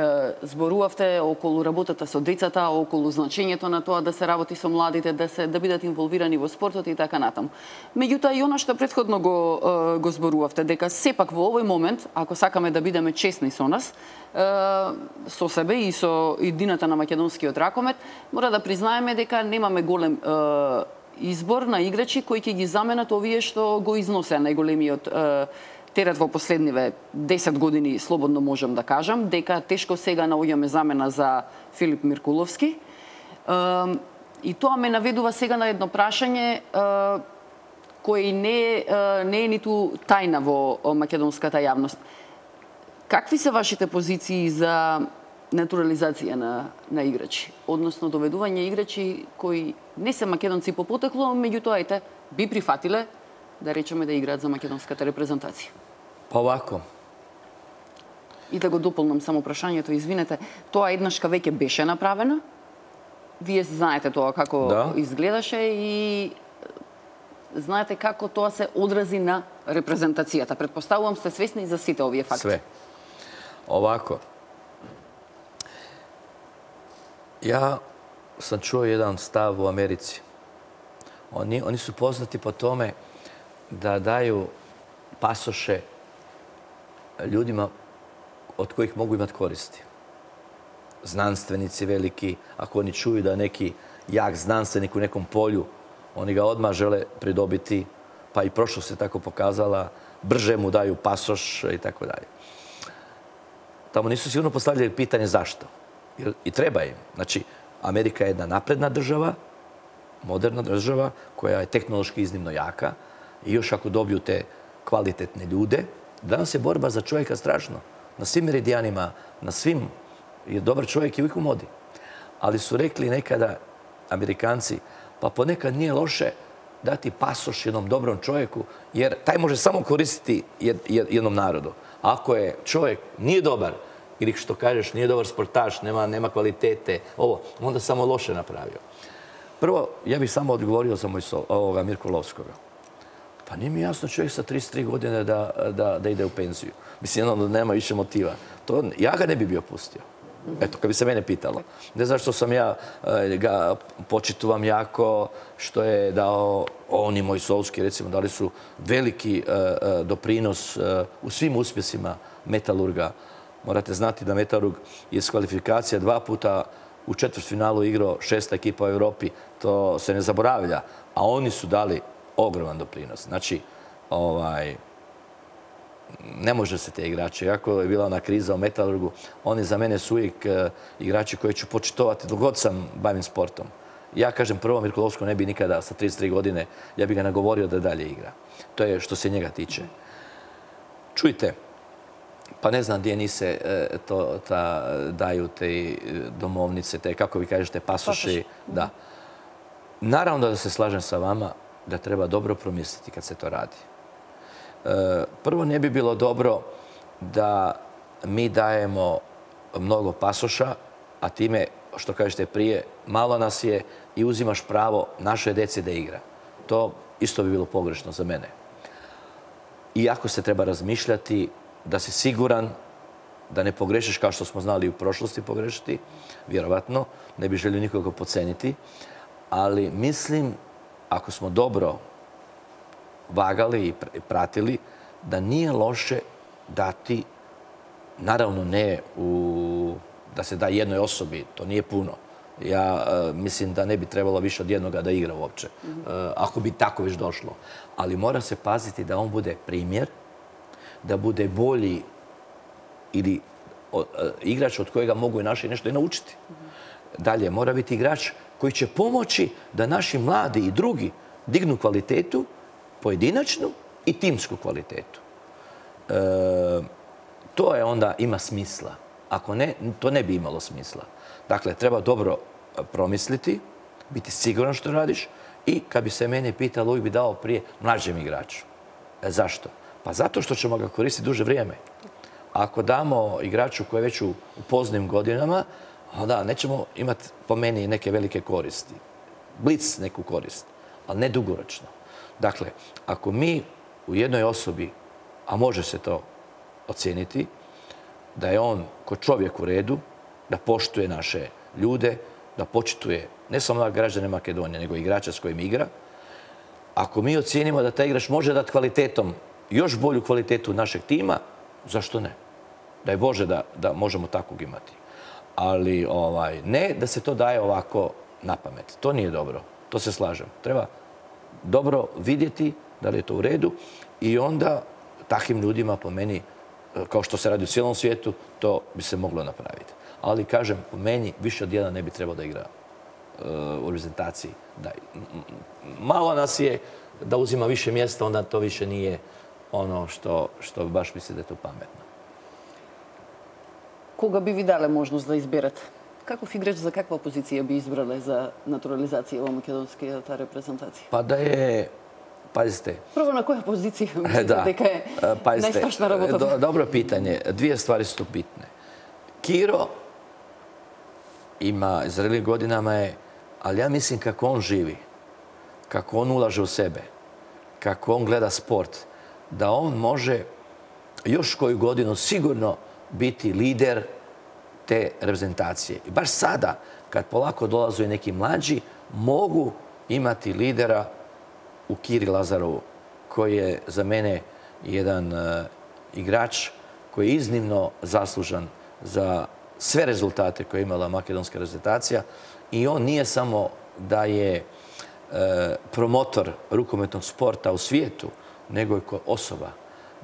зборувавте околу работата со децата, околу значењето на тоа да се работи со младите, да бидат инволвирани во спортот и така натаму. Меѓутоа и она што претходно го зборувавте, дека сепак во овој момент, ако сакаме да бидеме честни со нас, со себе и со иднината на македонскиот ракомет, мора да признаеме дека немаме голем избор на играчи кои ќе ги заменат овие што го износеа најголемиот терет во последниве 10 години, слободно можам да кажам, дека тешко сега наоѓаме замена за Филип Миркуловски. И тоа ме наведува сега на едно прашање кој не е ниту тајна во македонската јавност. Какви се вашите позиции за натурализација на играчи, односно доведување играчи кои не се македонци по потекло, меѓутоа ете би прифатиле да речеме да играат за македонската репрезентација? Па овако. И да го дополнам само прашањето, извинете, тоа еднашка веќе беше направено. Вие знаете тоа како изгледаше и знаете како тоа се одрази на репрезентацијата. Претпоставувам сте свесни за сите овие факти. Све. Овако. Ja sam čuo jedan stav u Americi. Oni su poznati po tome da daju pasoše ljudima od kojih mogu imati koristi. Znanstvenici veliki, ako oni čuju da neki jak znanstvenik u nekom polju, oni ga odmah žele pridobiti, pa i prošlost se tako pokazala, brže mu daju pasoš i tako dalje. Tamo nisu sigurno postavljali pitanje zašto. I treba im. Znači, Amerika je jedna napredna država, moderna država, koja je tehnološki iznimno jaka i još ako dobiju te kvalitetne ljude, danas je borba za čovjeka strašno. Na svim meridijanima, na svim, jer dobar čovjek je uvijek u modi. Ali su rekli nekada Amerikanci, pa ponekad nije loše dati pasoš jednom dobrom čovjeku, jer taj može samo koristiti jednom narodu. Ako je čovjek nije dobar, ili što kažeš, nije dobar sportaš, nema kvalitete, onda samo loše napravio. Prvo, ja bih samo odgovorio za ovoga Mirkulovskoga. Pa nije mi jasno čovjek sa 33 godine da ide u penziju. Mislim, da nema više motiva. Ja ga ne bi bio pustio. Eto, kad bi se mene pitalo. Ne znam što sam ja ga počituvam jako, što je dao on i Mojsovski, recimo, dali su veliki doprinos u svim uspjesima Metalurga. Morate znati da Metalurg je s kvalifikacija 2 puta u četvrtfinalu igrao 6. ekipa u Europi. To se ne zaboravlja. A oni su dali ogroman doprinos. Znači, ne može se te igrače. Iako je bila ona kriza u Metalurgu, oni za mene su uvijek igrači koje ću počitovati dok god sam bavim sportom. Ja kažem, prvo Mirkulovsko ne bi nikada sa 33 godine, ja bi ga nagovorio da dalje igra. To je što se njega tiče. Čujte, Pa ne znam gdje nise daju te domovnice, te, kako vi kažete, pasoši. Da. Naravno da se slažem sa vama da treba dobro promisliti kad se to radi. Prvo, ne bi bilo dobro da mi dajemo mnogo pasoša, a time, što kažete prije, malo nas je i uzimaš pravo naše djece da igra. To isto bi bilo pogrešno za mene. Iako se treba razmišljati da si siguran da ne pogrešiš kao što smo znali u prošlosti pogrešiti, vjerovatno, ne bi želio nikoga podceniti, ali mislim, ako smo dobro vagali i pratili, da nije loše dati, naravno ne da se da jednoj osobi, to nije puno. Ja mislim da ne bi trebalo više od jednoga da igra uopće, ako bi tako već došlo. Ali mora se paziti da on bude primjer, da bude bolji ili igrač od kojega mogu i naši nešto i naučiti. Dalje, mora biti igrač koji će pomoći da naši mladi i drugi dignu kvalitetu, pojedinačnu i timsku kvalitetu. To je onda ima smisla. Ako ne, to ne bi imalo smisla. Dakle, treba dobro promisliti, biti siguran što radiš i kad bi se mene pitalo, uvijek bi dao prije mlađem igraču. Zašto? Pa zato što ćemo ga koristiti duže vrijeme. Ako damo igraču koji je već u poznim godinama, onda nećemo imati po meni neke velike koristi. Blic neku korist, ali ne dugoročno. Dakle, ako mi u jednoj osobi, a može se to ocijeniti, da je on ko čovjek u redu, da poštuje naše ljude, da počituje ne samo građane Makedonije, nego i igrača s kojim igra. Ako mi ocijenimo da taj igrač može dati kvalitetom, još bolju kvalitetu našeg tima, zašto ne? Daj Bože da možemo takvog imati. Ali ne da se to daje ovako na pamet. To nije dobro. To se slažem. Treba dobro vidjeti da li je to u redu i onda takvim ljudima po meni, kao što se radi u cijelom svijetu, to bi se moglo napraviti. Ali, kažem, po meni više od jedan ne bi trebao da igra u reprezentaciji. Malo nas je da uzima više mjesta, onda to više nije ono što baš misli da je to pametno. Koga bi vi dali možnost da izberete? Каков играч за каква позиција би избрале за натурализација во македонската репрезентација? Pa da je, pazite... Prvo, na koja pozicija mislite дека je najstrašna работа? Dobro pitanje. Dvije stvari su tu bitne. Kiro ima, zreli godinama je, ali ja mislim kako on živi, kako on ulaže u sebe, kako on gleda sport, da on može još koju godinu sigurno biti lider te reprezentacije. I baš sada, kad polako dolaze neki mlađi, mogu imati lidera u Kiri Lazarovu, koji je za mene jedan igrač koji je iznimno zaslužan za sve rezultate koje je imala makedonska reprezentacija. I on nije samo da je promotor rukometnog sporta u svijetu, nego je osoba.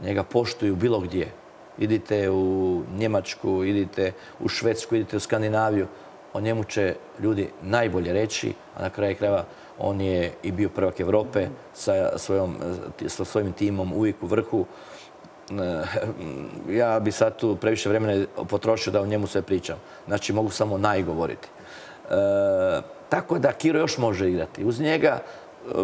Njega poštuju bilo gdje. Idite u Njemačku, idite u Švedsku, idite u Skandinaviju. O njemu će ljudi najbolje reći, a na kraju krajeva on je i bio prvak Evrope sa svojim timom uvijek u vrhu. Ja bi sad tu previše vremena potrošio da o njemu sve pričam. Znači, mogu samo najgovoriti. Tako da Kiro još može igrati. Uz njega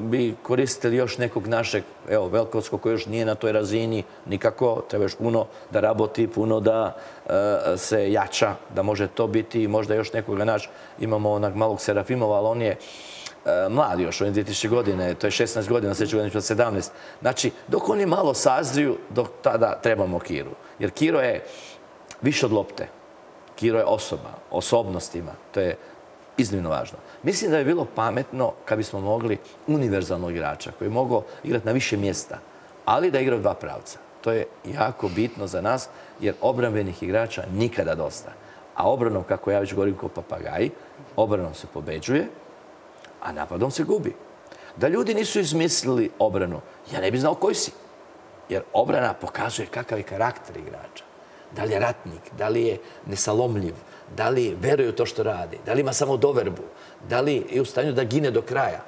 bi koristili još nekog našeg, evo, Velkovskog koji još nije na toj razini nikako, treba još puno da raboti, puno da se jača, da može to biti i možda još nekoga naš. Imamo onak malog Serafimova, ali on je mlad još, on je 2000 godine, to je 16 godina, sljedeće godine 17. Znači, dok oni malo sazriju, dok tada trebamo Kiru. Jer Kiro je više od lopte. Kiro je osoba, osobnostima. To je iznimno važno. Mislim da je bilo pametno kad bismo mogli univerzalnog igrača koji je mogao igrati na više mjesta, ali da igra u dva pravca. To je jako bitno za nas jer obrambenih igrača nikada dosta. A obranom, kako ja već govorim ko papagaji, obranom se pobeđuje, a napadom se gubi. Da ljudi nisu izmislili obranu, ja ne bi znao koji si. Jer obrana pokazuje kakav je karakter igrača. Da li je ratnik, da li je nesalomljiv, da li veruje u to što radi, da li ima samo doverbu, da li je u stanju da gine do kraja.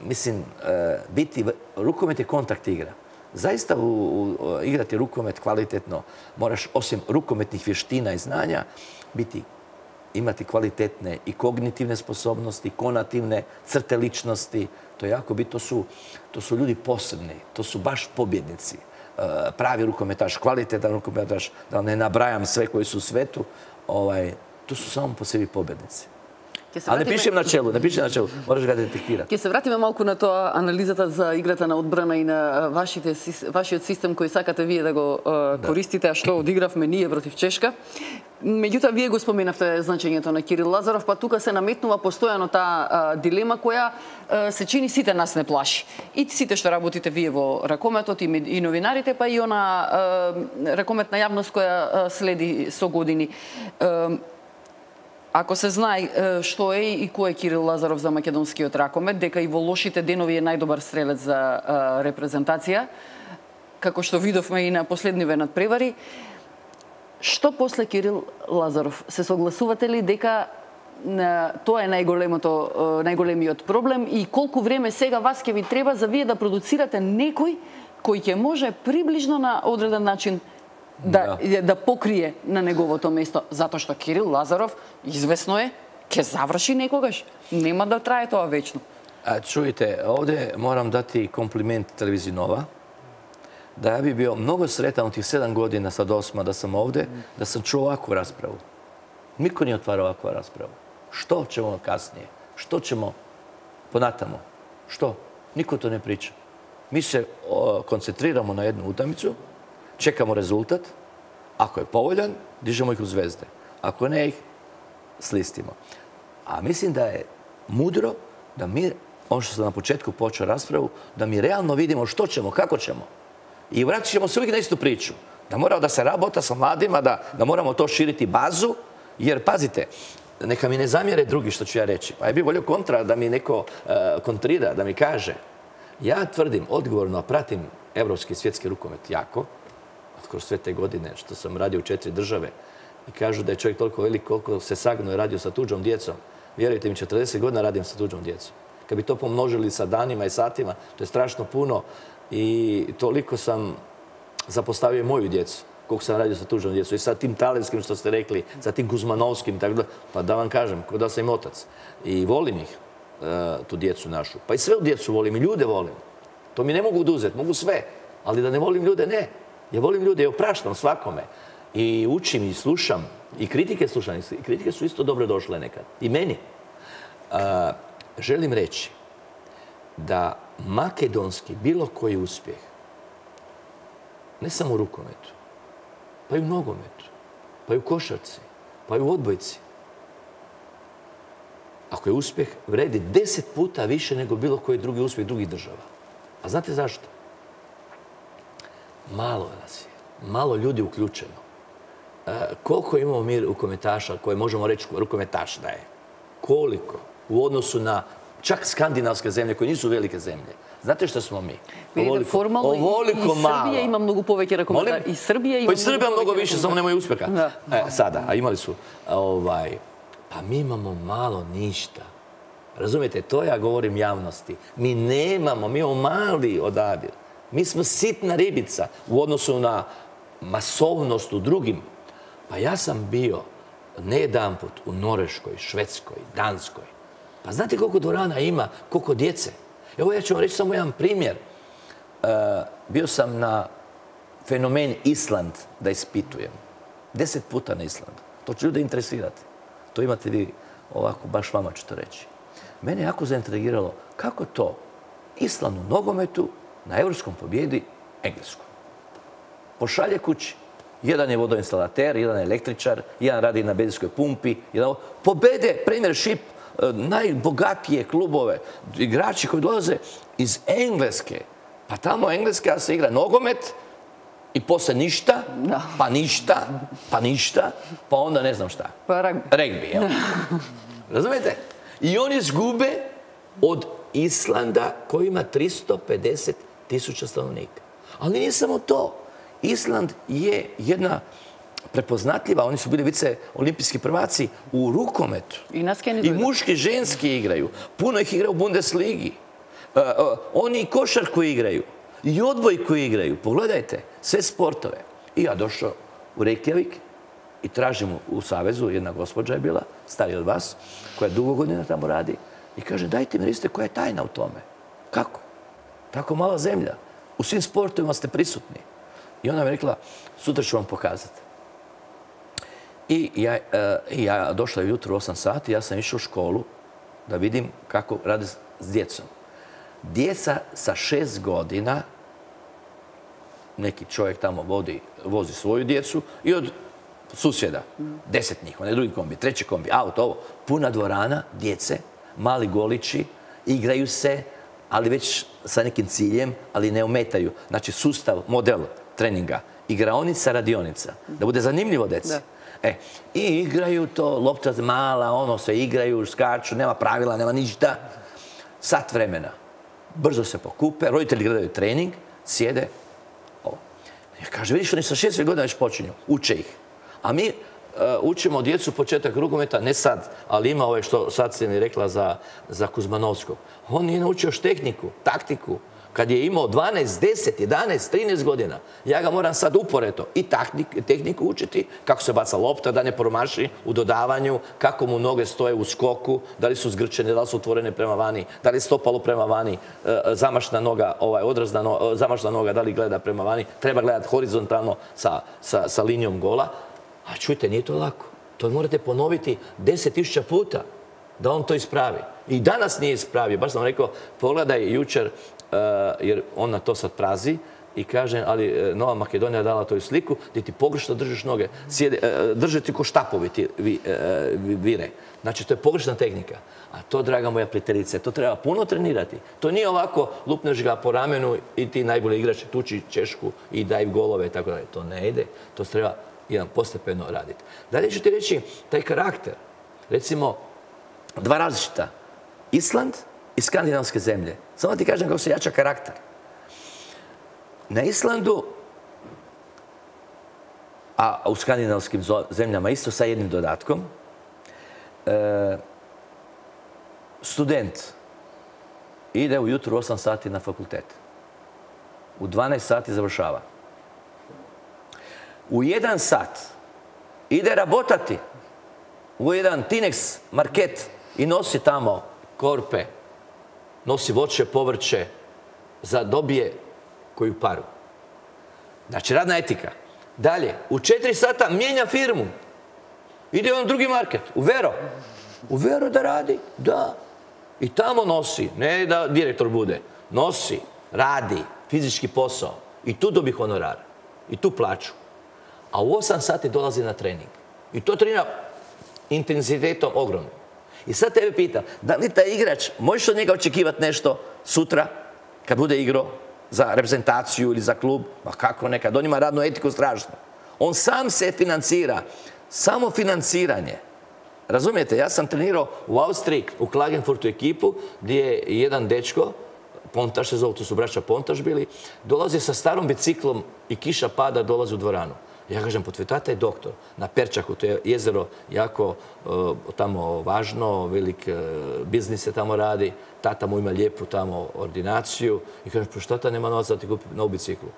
Mislim, rukomet je kontakt igra. zaista igrati rukomet kvalitetno moraš, osim rukometnih vještina i znanja, imati kvalitetne i kognitivne sposobnosti, konativne crte ličnosti. To je jako bitno. To su ljudi posebni. To su baš pobjednici. Pravi rukometaš, kvalitetan rukometaš, da ne nabrajam sve koji su u svetu, to su samo po sebi pobjednici. Ali ne pišem na čelu, moraš ga detektirati. Ке се вратиме малку на тоа анализата за играта на одбрана и на вашиот систем кој сакате вие да го користите, а што одигравме ние против Чешка. Меѓутоа, вие го споменавте значењето на Кирил Лазаров, па тука се наметнува постојано таа дилема која се чини сите нас не плаши. И сите што работите вие во ракометот и новинарите, па и она ракометна јавност која следи со години. Ако се знае што е и кој е Кирил Лазаров за македонскиот ракомет, дека и во лошите денови е најдобар стрелец за репрезентација, како што видовме и на последниве надпревари, што после Кирил Лазаров? Се согласувате ли дека тоа е најголемиот проблем и колку време сега вас ќе ви треба за вие да продуцирате некој кој ќе може приближно на одреден начин да покрие на неговото место, затоа што Кирил Лазаров, известно е, ќе заврши некогаш. Нема да трае тоа вечно. Чујте, овде морам дати комплимент телевизија Нова, да ја би био многу сретан од тих 7 година, сад 8 да сам овде, да сам чуo овакvu расправу. Никој не отвара оваква расправа. Што ćemo каснije? Што ćemo понатамо? Што? Никој то не прича. Mi se koncentriramo na jednu utakmicu, čekamo rezultat. Ako je povoljan, dižemo ih u zvezde. Ako ne, ih slistimo. A mislim da je mudro da mi, ono što sam na početku počeo raspravu, da mi realno vidimo što ćemo, kako ćemo. I vratit ćemo se uvijek na istu priču. Da moramo da se rabota sa mladima, da moramo to širiti bazu, jer pazite, neka mi ne zamjere drugi što ću ja reći. Pa je bi volio kontra da mi neko kontrira, da mi kaže. Ja tvrdim, odgovorno, pratim evropski i svjetski rukomet jako, kroz sve te godine što sam radio u 4 države i kažu da je čovjek toliko velik koliko se sagnuo i radio sa tuđom djecom. Vjerujte mi, 40 godina radim sa tuđom djecom. Kad bi to pomnožili sa danima i satima, to je strašno puno i toliko sam zapostavio moju djecu koliko sam radio sa tuđom djecom. I sa tim talenskim što ste rekli, sa tim Kuzmanovskim, tako da, pa da vam kažem, kao da sam im otac. I volim ih, tu djecu našu. Pa i sve djecu volim i ljude volim. To mi ne mogu oduzeti, mogu sve. Ali da ne volim ljude, ne. Ja volim ljude i opraštam svakome. I učim i slušam. I kritike slušam. I kritike su isto dobro došle nekad. I meni. Želim reći da makedonski bilo koji uspjeh, ne samo u rukometu, pa i u nogometu, pa i u košarci, pa i u odbojci, ako je uspjeh, vredi 10 puta više nego bilo koji drugi uspjeh drugih država. A znate zašto? Malo nas je, malo ljudi uključeno. Koliko imamo mi rukometaša koje možemo reći rukometaš da je? Koliko? U odnosu na čak skandinavske zemlje koje nisu velike zemlje. Znate što smo mi? Ovoliko malo. I Srbija ima mnogo poveće rukometa. I Srbija ima mnogo više. Pa i Srbija mnogo više, samo nemaju uspjeha. Sada, a imali su. Pa mi imamo malo ništa. Razumijete, to ja govorim javnosti. Mi nemamo, mi imamo mali odabir. Mi smo sitna ribica u odnosu na masovnost u drugim. Pa ja sam bio ne jedanput u Norveškoj, Švedskoj, Danskoj. Pa znate koliko dvorana ima, koliko djece? Evo ja ću vam reći samo jedan primjer. Bio sam na fenomen Island da ispitujem. 10 puta na Islandu. To će ljude interesirati. To imate vi ovako, baš vama ću to reći. Mene jako zaintrigiralo kako to Island u nogometu na evropskom pobjedi Englesku. Pošalje kući. Jedan je vodoinstalater, jedan je električar, jedan radi na benzinskoj pumpi. Pobede Premiership, najbogatije klubove, igrači koji dolaze iz Engleske. Pa tamo Engleska se igra nogomet i posle ništa, pa ništa, pa ništa, pa onda ne znam šta. Regbi, jel? Razumijete? I oni izgube od Islanda koji ima 350.000 stanovnika. Ali nije samo to. Island je jedna prepoznatljiva, oni su bili vice olimpijski prvaci u rukometu. I muški i ženski igraju. Puno ih igra u Bundesligi. Oni i košarku igraju. I odbojku igraju. Pogledajte, sve sportove. I ja došao u Reykjavik i tražim u Savezu, jedna gospođa je bila, starija od vas, koja dugo godina tamo radi, i kaže, dajte mi recite koja je tajna u tome. Kako? Tako mala zemlja. U svim sportovima ste prisutni. I ona mi rekla, sutra ću vam pokazati. I ja došla jutro u 8 sati, ja sam išao u školu da vidim kako rade s djecom. Djeca sa 6 godina, neki čovjek tamo vozi svoju djecu i od susjeda, 10 njih, onaj drugi kombi, treći kombi, auto, ovo, puna dvorana, djece, mali golići, igraju se, ali već sa nekim ciljem, ali ne ometaju. Znači, sustav, model treninga, igraonica, radionica, da bude zanimljivo djeci. I igraju to, lopta mala, ono se igraju, skaču, nema pravila, nema ništa. Sat vremena. Brzo se pokupe, roditelji gledaju trening, sjede. Ja kaže, vidiš, oni sa 6 godina već počinju, uče ih. A mi učimo djecu početak rukometa, ne sad, ali ima ove što sad si mi rekla za Kuzmanovskog. On nije naučio još tehniku, taktiku. Kad je imao 12, 10, 11, 13 godina, ja ga moram sad uporeto i tehniku učiti, kako se baca lopta, da ne promaši u dodavanju, kako mu noge stoje u skoku, da li su zgrčene, da li su otvorene prema vani, da li je stopalo prema vani, zamašna noga, zamašna noga, da li gleda prema vani, treba gledati horizontalno sa linijom gola. A čujte, nije to lako. To morate ponoviti 10.000 puta da on to ispravi. I danas nije ispravio. Baš sam rekao, pogledaj jučer, jer on na to sad prazi i kaže, ali Nova Makedonija dala to sliku gdje ti pogrešno držiš noge. Drže ti ko štapovi ti vire. Znači, to je pogrešna tehnika. A to, draga moja prijateljice, to treba puno trenirati. To nije ovako, lupneš ga po ramenu i ti najbolji igrač, tuči češku i daj golove i tako dalje. To ne ide. To treba jedan postepeno raditi. Dalje ću ti reći, taj karakter. Recimo, dva različita. Island i skandinavske zemlje. Samo ti kažem kako se jača karakter. Na Islandu, a u skandinavskim zemljama isto sa jednim dodatkom, student ide ujutru 8 sati na fakultet. U 12 sati završava. U 1 sat ide rabotati u jedan Tinex market i nosi tamo korpe, nosi voće, povrće, dobije koju paru. Znači, radna etika. Dalje, u 4 sata mijenja firmu. Ide on drugi market, u Vero. U Vero da radi, da. I tamo nosi, ne da direktor bude, nosi, radi, fizički posao. I tu dobi honorar. I tu plaću. A u 8 sati dolazi na trening. I to trenira intenzitetom ogromnim. I sad tebe pitam, da li taj igrač, možeš od njega očekivati nešto sutra, kad bude igrao za reprezentaciju ili za klub? Ma kako nekad, on ima radnu etiku strašno. On sam se financira. Samo financiranje. Razumijete, ja sam trenirao u Austriji, u Klagenfurtu ekipu, gdje je jedan dečko, Pontaš se zove, to su braća Pontaš bili, dolazi sa starom biciklom i kiša pada, dolazi u dvoranu. Ja kažem, potve tata je doktor na Perčaku, to je jezero jako tamo važno, velik biznis se tamo radi, tata mu ima lijepu tamo ordinaciju i kažem, pa šta ta nema novaca da ti kupi novu biciklu?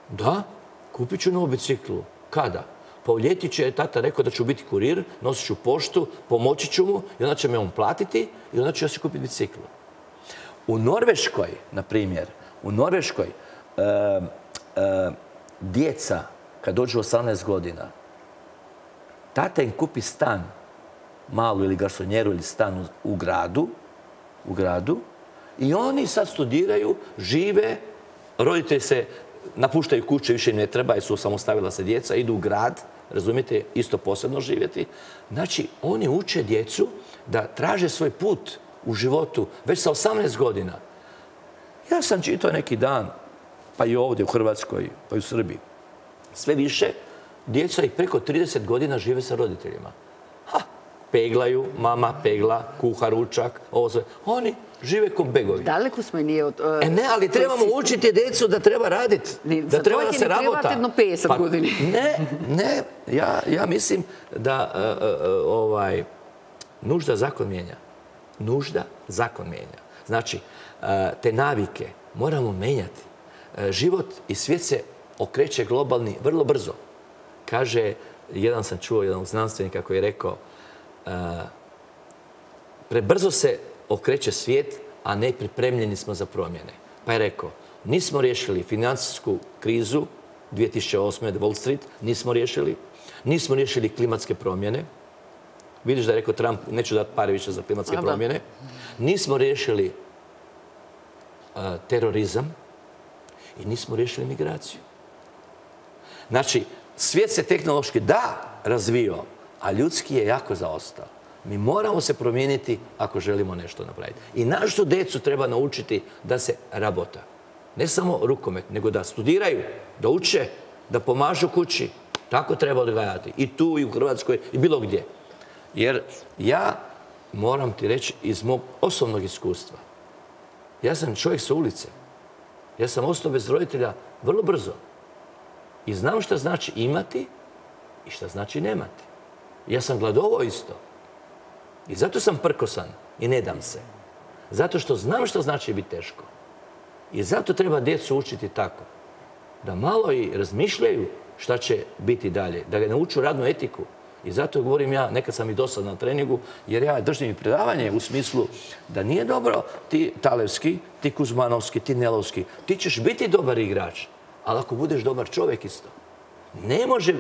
Da, kupit ću novu biciklu. Kada? Pa u ljeti će tata rekao da ću biti kurir, nosit ću poštu, pomoći ću mu i onda će me on platiti i onda ću ja si kupiti biciklu. U Norveškoj, na primjer, u Norveškoj djeca kad dođu 18 godina, tata im kupi stan, malu ili garsonjeru ili stan u gradu i oni sad studiraju, žive, roditelji se napuštaju kuće, više im ne treba, jer su osamostavila se djeca, idu u grad, razumijete, isto posebno živjeti. Znači, oni uče djecu da traže svoj put u životu već sa 18 godina. Ja sam čitao neki dan, pa i ovdje u Hrvatskoj, pa i u Srbiji, sve više djeca i preko 30 godina žive sa roditeljima. Peglaju, mama pegla, kuha, ručak, ovo sve. Oni žive ko begovi. Daleko smo i nije od... Ne, ali trebamo učiti djecu da treba raditi. Da treba da se rabota. Trebate jedno 50 godini. Ne. Ja mislim da nužda zakon mijenja. Nužda zakon mijenja. Znači, te navike moramo menjati. život i svijet se okreće globalni vrlo brzo. Kaže, jedan sam čuo, jedan znanstvenika koji je rekao, prebrzo se okreće svijet, a ne pripremljeni smo za promjene. Pa je rekao, nismo riješili financijsku krizu 2008. Wall Street, nismo riješili klimatske promjene. Vidiš da je rekao Trump, neću dati pare više za klimatske promjene. Nismo riješili terorizam i nismo riješili migraciju. Znači, svijet se tehnološki razvio, a ljudski je jako zaostao. Mi moramo se promijeniti ako želimo nešto napraviti. I našu djecu treba naučiti da se rabota. Ne samo rukomet, nego da studiraju, da uče, da pomažu kući. Tako treba odgajati. I tu, i u Hrvatskoj, i bilo gdje. Jer ja moram ti reći iz mog osobnog iskustva. Ja sam čovjek sa ulice. Ja sam ostao bez roditelja vrlo brzo. I znam šta znači imati i šta znači nemati. Ja sam gladovao isto. I zato sam prkosan i ne dam se. Zato što znam šta znači biti teško. I zato treba djecu učiti tako. Da malo i razmišljaju šta će biti dalje. Da ga nauču radnu etiku. I zato govorim ja, nekad sam i dosadna na treningu, jer ja držim i predavanje u smislu da nije dobro ti Talevski, ti Kuzmanovski, ti Nelovski. Ti ćeš biti dobar igrač, ali ako budeš dobar čovjek isto. Ne može,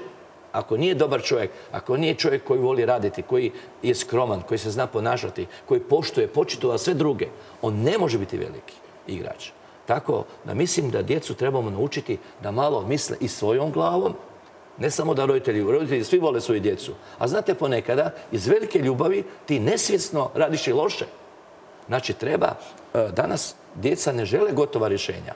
ako nije dobar čovjek, ako nije čovjek koji voli raditi, koji je skroman, koji se zna ponašati, koji poštuje, počituje sve druge, on ne može biti veliki igrač. Tako da mislim da djecu trebamo naučiti da malo misle i svojom glavom. Ne samo da roditelji svi vole svoju djecu. A znate, ponekada iz velike ljubavi ti nesvjesno radiš i loše. Znači, treba, danas djeca ne žele gotova rješenja.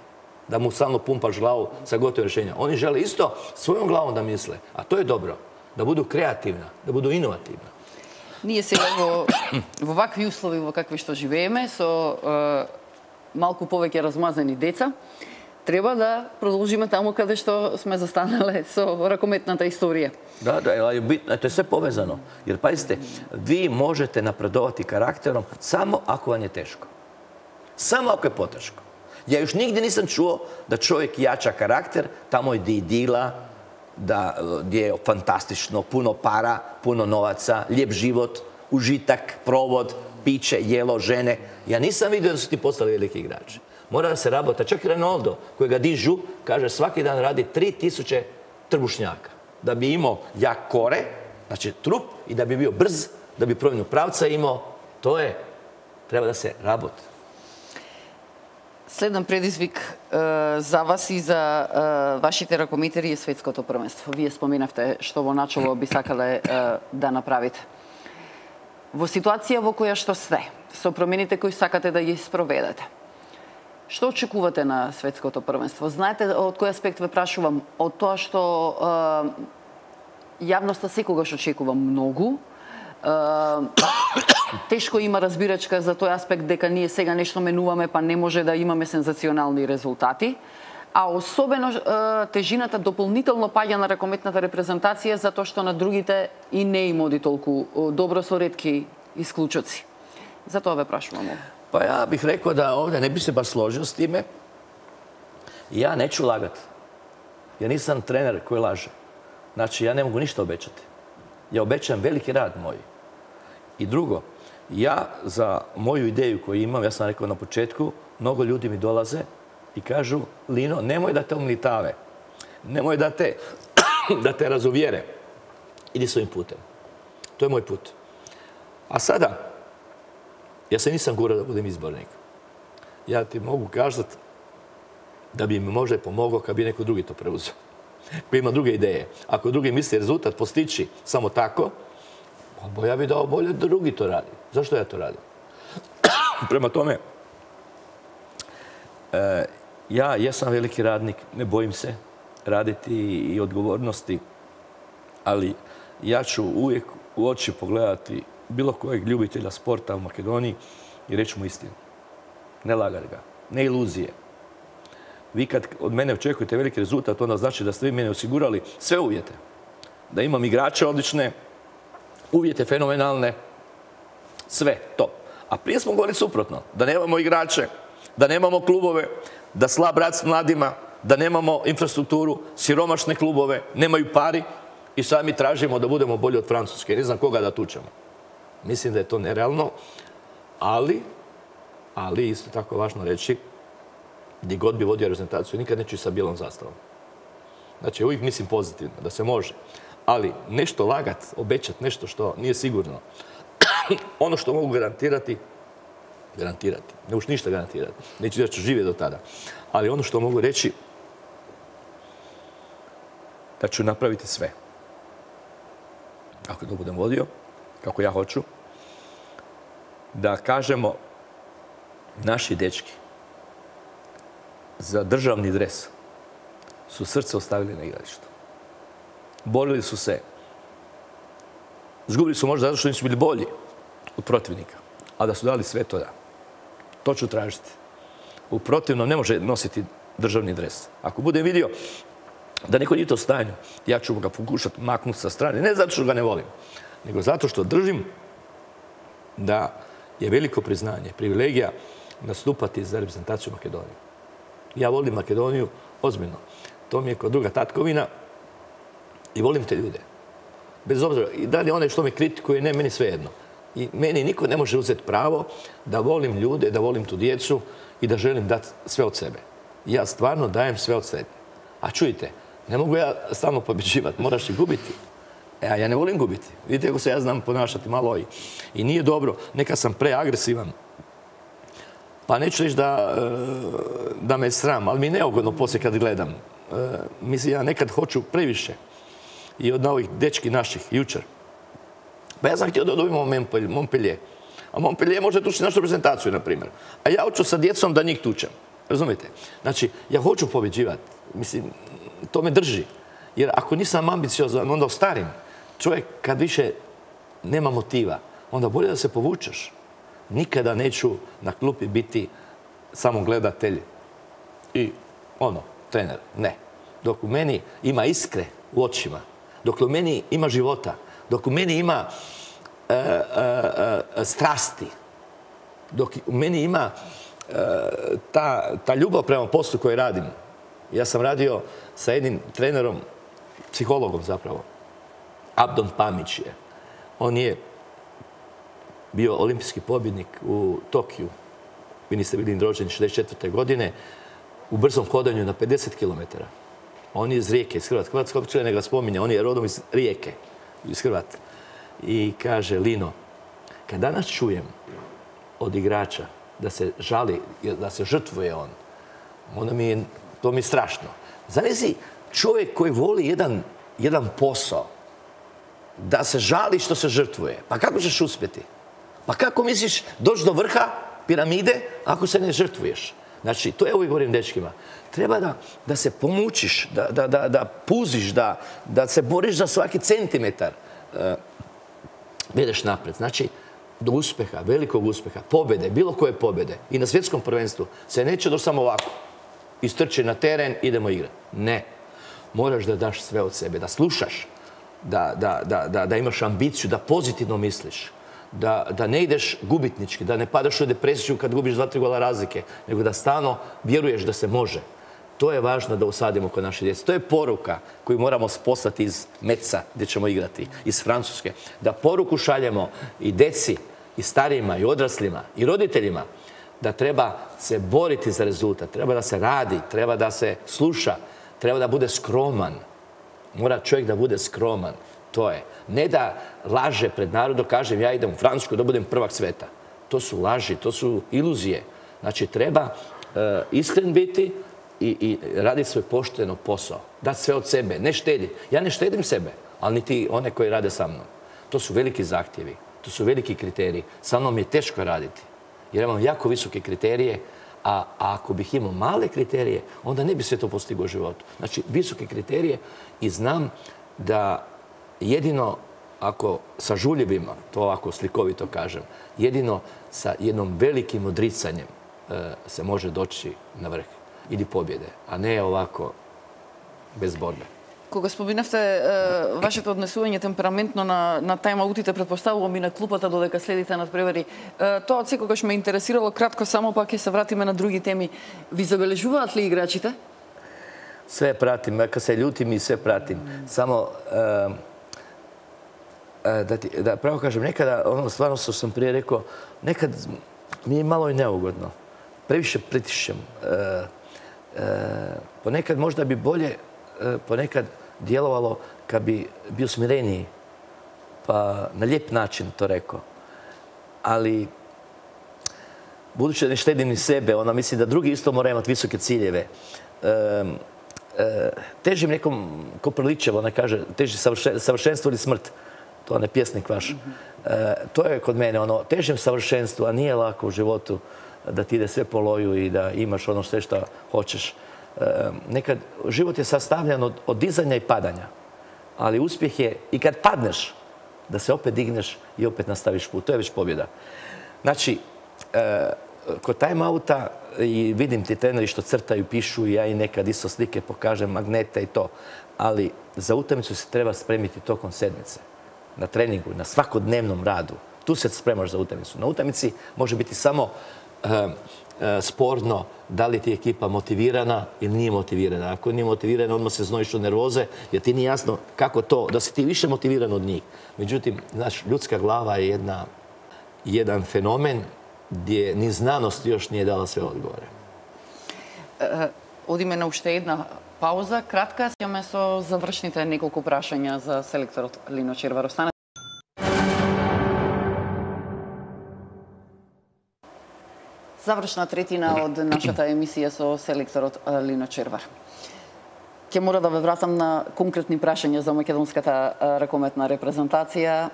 Da mu stalno pumpaš glavu sa gotovim rješenja. Oni žele isto svojom glavom da misle. A to je dobro. Da budu kreativna, da budu inovativna. Ние сега во вакви услови во какви што живееме, со малку повеќе размазани деца, треба да продолжиме таму каде што сме застанале со ракометната историја. Da, ali je bitno, to je sve povezano. Jer pazite, vi možete napredovati karakterom samo ako vam je teško. Samo ako je poteško. Ja još nigdje nisam čuo da čovjek jača karakter tamo gdje je dila, gdje je fantastično, puno para, puno novaca, lijep život, užitak, provod, piće, jelo, žene. Ja nisam vidio da su ti postali veliki igrači. Mora da se rabota. Čak i Ronaldo, koji ga dižu, kaže svaki dan radi 3000 trbušnjaka. Da bi imao jak kore, znači trup, i da bi bio brz, da bi promjenu pravca imao, treba da se rabota. Следен предизвик за вас и за вашите ракометери е светското првенство. Вие споменавте што во начало би сакале да направите. Во ситуација во која што сте, со промените кои сакате да ги спроведете, што очекувате на светското првенство? Знаете од кој аспект ве прашувам? Од тоа што јавноста секогаш очекува многу, тешко има разбирачка за тој аспект дека ние сега нешто менуваме, па не може да имаме сензационални резултати, а особено тежината дополнително паѓа на ракометната репрезентација затоа што на другите и не им оди толку добро со ретки исклучоци. Затоа ве прашувам ово. Pa ja bih rekao da ovdje ne bi se baš složio s time. Ja neću lagati. Ja nisam trener koji laže. Znači, ja ne mogu ništa obećati. Ja obećam veliki rad moj. I drugo, ja za moju ideju koju imam, ja sam rekao na početku, mnogo ljudi mi dolaze i kažu, Lino, nemoj da te umlitave. Nemoj da te razuvjere. Idi svojim putem. To je moj put. A sada, ja se nisam gurao da budem izbornik. Ja ti mogu kazati da bi mi možda pomogao kad bi neko drugi to preuzeo. Koji ima druge ideje. Ako drugi misli rezultat postići samo tako, ja bih dao bolje da drugi to radi. Zašto ja to radim? Prema tome, ja jesam veliki radnik, ne bojim se raditi i odgovornosti, ali ja ću uvijek u oči pogledati bilo kojeg ljubitelja sporta u Makedoniji i reći mu istinu. Ne lagati ga, ne iluzije. Vi kad od mene očekujete veliki rezultat, onda znači da ste vi mene osigurali sve uvjete. Da imam igrače odlične, uvjete fenomenalne, sve, top. A prije smo govorili suprotno, da nemamo igrače, da nemamo klubove, da slab rad s mladima, da nemamo infrastrukturu, siromašne klubove, nemaju pari i sad mi tražimo da budemo bolji od Francuske. Ne znam koga da tučemo. Mislim da je to nerealno, ali isto tako je važno reći, gdje god bi vodio reprezentaciju, nikad neću sa bijelom zastavom. Znači, uvijek mislim pozitivno, da se može. Ali nešto lagat, obećat nešto što nije sigurno. Ono što mogu garantirati, ne už ništa garantirati, neću da ću živjeti do tada. Ali ono što mogu reći, da ću napraviti sve. Ako to budem vodio, kako ja hoću, da kažemo naši dečki za državni dres su srce ostavili na igralištu. Borili su se. Zgubili su možda zato što nisu bili bolji od protivnika, a da su dali sve to da. To ću tražiti. U protivnom ne može nositi državni dres. Ako budem vidio da neko nije to stanju, ja ću ga pokušati maknuti sa strane. Ne zato što ga ne volim, nego zato što držim da je veliko priznanje, privilegija nastupati za reprezentaciju Makedonije. Ja volim Makedoniju ozbiljno. To mi je kao druga tatkovina i volim te ljude. Bez obzira, i dalje one što me kritikuje, ne, meni sve jedno. I meni niko ne može uzeti pravo da volim ljude, da volim tu djecu i da želim dati sve od sebe. Ja stvarno dajem sve od sebe. A čujte, ne mogu ja stalno pobjeđivati, moraš i gubiti. Ja ne volim gubiti. Vidite kako se ja znam ponašati malo i nije dobro. Nekad sam preagresivan. Pa neću reći da me je sram, ali mi je neugodno poslije kad gledam. Mislim, ja nekad hoću previše. I od ovih dečki naših, jučer. Pa ja sam htio da dobimo Montpellier. A Montpellier može tući našu reprezentaciju, na primjer. A ja hoću sa djecom da njih tučem. Razumijete? Znači, ja hoću pobjeđivati. Mislim, to me drži. Jer ako nisam ambiciozan, onda ostarim. Čovjek, kad više nema motiva, onda bolje da se povučeš. Nikada neću na klupi biti samo gledatelj i trener. Ne. Dok u meni ima iskre u očima, dok u meni ima života, dok u meni ima strasti, dok u meni ima ta ljubav prema poslu koji radim. Ja sam radio sa jednim trenerom, psihologom zapravo. Abdon Pamić je. On je bio olimpijski pobjednik u Tokiju. Vi niste bili rođeni 64. godine u brzom hodanju na 50 km. On je iz Rijeke, iz Hrvatske. Hrvatska uopće ne ga spominje. On je rodom iz Rijeke, iz Hrvatske. I kaže, Lino, kad danas čujem od igrača da se žali, da se žrtvuje on, onda to mi je strašno. Zamisli čovjek koji voli jedan posao, da se žali što se žrtvuje. Pa kako ćeš uspjeti? Pa kako misliš doći do vrha piramide ako se ne žrtvuješ? Znači, to je uvijek govorim dečkima. Treba da se pomučiš, da puziš, da se boriš za svaki centimetar. Ideš napred. Znači, do uspjeha, velikog uspjeha, pobjede, bilo koje pobjede i na svjetskom prvenstvu se neće doći samo ovako. Istrči na teren, idemo igrati. Ne. Moraš da daš sve od sebe, da slušaš, da imaš ambiciju, da pozitivno misliš, da ne ideš gubitnički, da ne padaš u depresiju kad gubiš 2-3 gola razlike, nego da stalno vjeruješ da se može. To je važno da usadimo kod naše djece. To je poruka koju moramo poslati iz Metza, gdje ćemo igrati, iz Francuske. Da poruku šaljemo i deci, i starijima, i odraslima, i roditeljima, da treba se boriti za rezultat, treba da se radi, treba da se sluša, treba da bude skroman. Mora čovjek da bude skroman. To je. Ne da laže pred narodom, kažem ja idem u Francusku da budem prvak sveta. To su laži, to su iluzije. Znači treba iskren biti i raditi svoj pošteno posao. Dati sve od sebe, ne štediti. Ja ne štedim sebe, ali niti one koji rade sa mnom. To su veliki zahtjevi, to su veliki kriteriji. Sa mnom je teško raditi. Jer imam jako visoke kriterije, a ako bih imao male kriterije, onda ne bi sve to postigao u životu. Znači, visoke kriterije i znam da jedino ako sa žuljevima, to ovako slikovito kažem, jedino sa jednom velikim odricanjem se može doći na vrh ili pobjede, a не ovako без борbe. Кога споминавте вашето однесување темпераментно на тајм-аутите, претпоставувам и на клупата додека следите надпревари, тоа секогаш ме интересирало. Кратко само, па ќе се вратиме на други теми. Ви забележуваат ли играчите? Sve pratim, kad se ljutim i sve pratim. Samo, da pravo kažem, nekada, ono stvarno što sam prije rekao, nekad mi je malo i neugodno. Previše pritišćem. Ponekad možda bi bolje ponekad djelovalo kad bi bio smireniji, pa na lijep način to rekao. Ali, budući da ne štedim ni sebe, ona misli da drugi isto moraju imati visoke ciljeve. Težim nekom, ko priličevo, ona kaže, teži savršenstvo ili smrt. To je pjesnik vaš. To je kod mene, ono, težim savršenstvu, a nije lako u životu da ti ide sve po loju i da imaš ono sve što hoćeš. Nekad život je sastavljan od dizanja i padanja, ali uspjeh je i kad padneš, da se opet digneš i opet nastaviš put. To je već pobjeda. Znači, kod time-outa i vidim ti treneri što crtaju, pišu, ja i nekad isto slike pokažem, magnete i to. Ali za utakmicu se treba spremiti tokom sedmice. Na treningu, na svakodnevnom radu. Tu se spremaš za utakmicu. Na utakmici može biti samo sporno da li ti je ekipa motivirana ili nije motivirana. Ako nije motivirana, odmah se znojiš od nervoze, jer ti nije jasno kako to, da si ti više motiviran od njih. Međutim, znaš, ljudska glava je jedan fenomen gdje ni znanost još nije dala sve odgovore. Одиме на уште една пауза, кратка. Сјаме со завршните неколку прашања за селекторот Лино Червар. Останете. Завршна третина од нашата емисија со селекторот Лино Червар. Ќе мора да ве вратам на конкретни прашања за македонската ракометна репрезентација,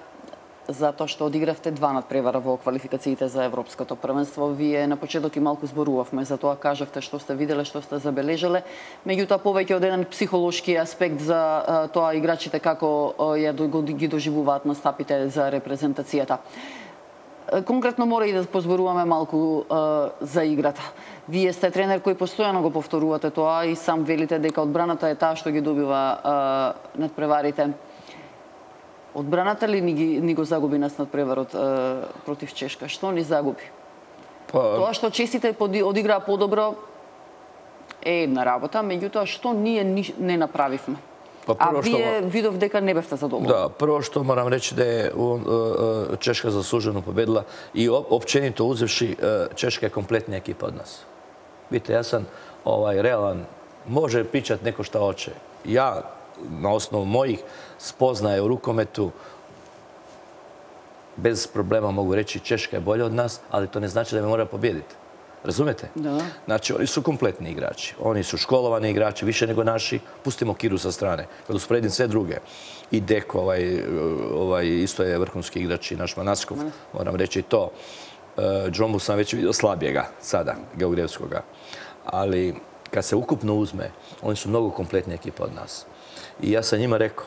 затоа што одигравте два надпревара во квалификациите за Европското првенство. Вие на почеток и малку зборувавме за тоа, кажавте што сте виделе, што сте забележале. Меѓутоа, повеќе од еден психолошки аспект за тоа играчите како ги доживуваат настапите за репрезентацијата. Конкретно мора и да позборуваме малку за играта. Вие сте тренер кој постојано го повторувате тоа и сам велите дека одбраната е таа што ги добива надпреварите. Одбраната ли ни го загуби нас надпреварот против Чешка? Што ни загуби? Тоа што честите одиграа подобро е една работа, меѓутоа што ние не направивме? А вие видов дека не бевте задоволни. Да, прво што морам речи да е Чешка заслужено победила и опćenito uzevši Češka je kompletnija ekipa od nas. Vidite, ja sam realan, može pričat neko šta hoće. Ja, na osnovu mojih spoznaje u rukometu, bez problema mogu reći Češka je bolja od nas, ali to ne znači da me mora pobijediti. Razumete? Da. Znači, oni su kompletni igrači. Oni su školovani igrači, više nego naši. Pustimo Kiru sa strane. Kad usporedim sve druge. I Deko, isto je vrhunski igrač i naš Manaskov, moram reći i to. Džombu sam već vidio slabijega sada, Georgijevskoga. Ali kad se ukupno uzme, oni su mnogo kompletnija ekipa od nas. I ja sam njima rekao,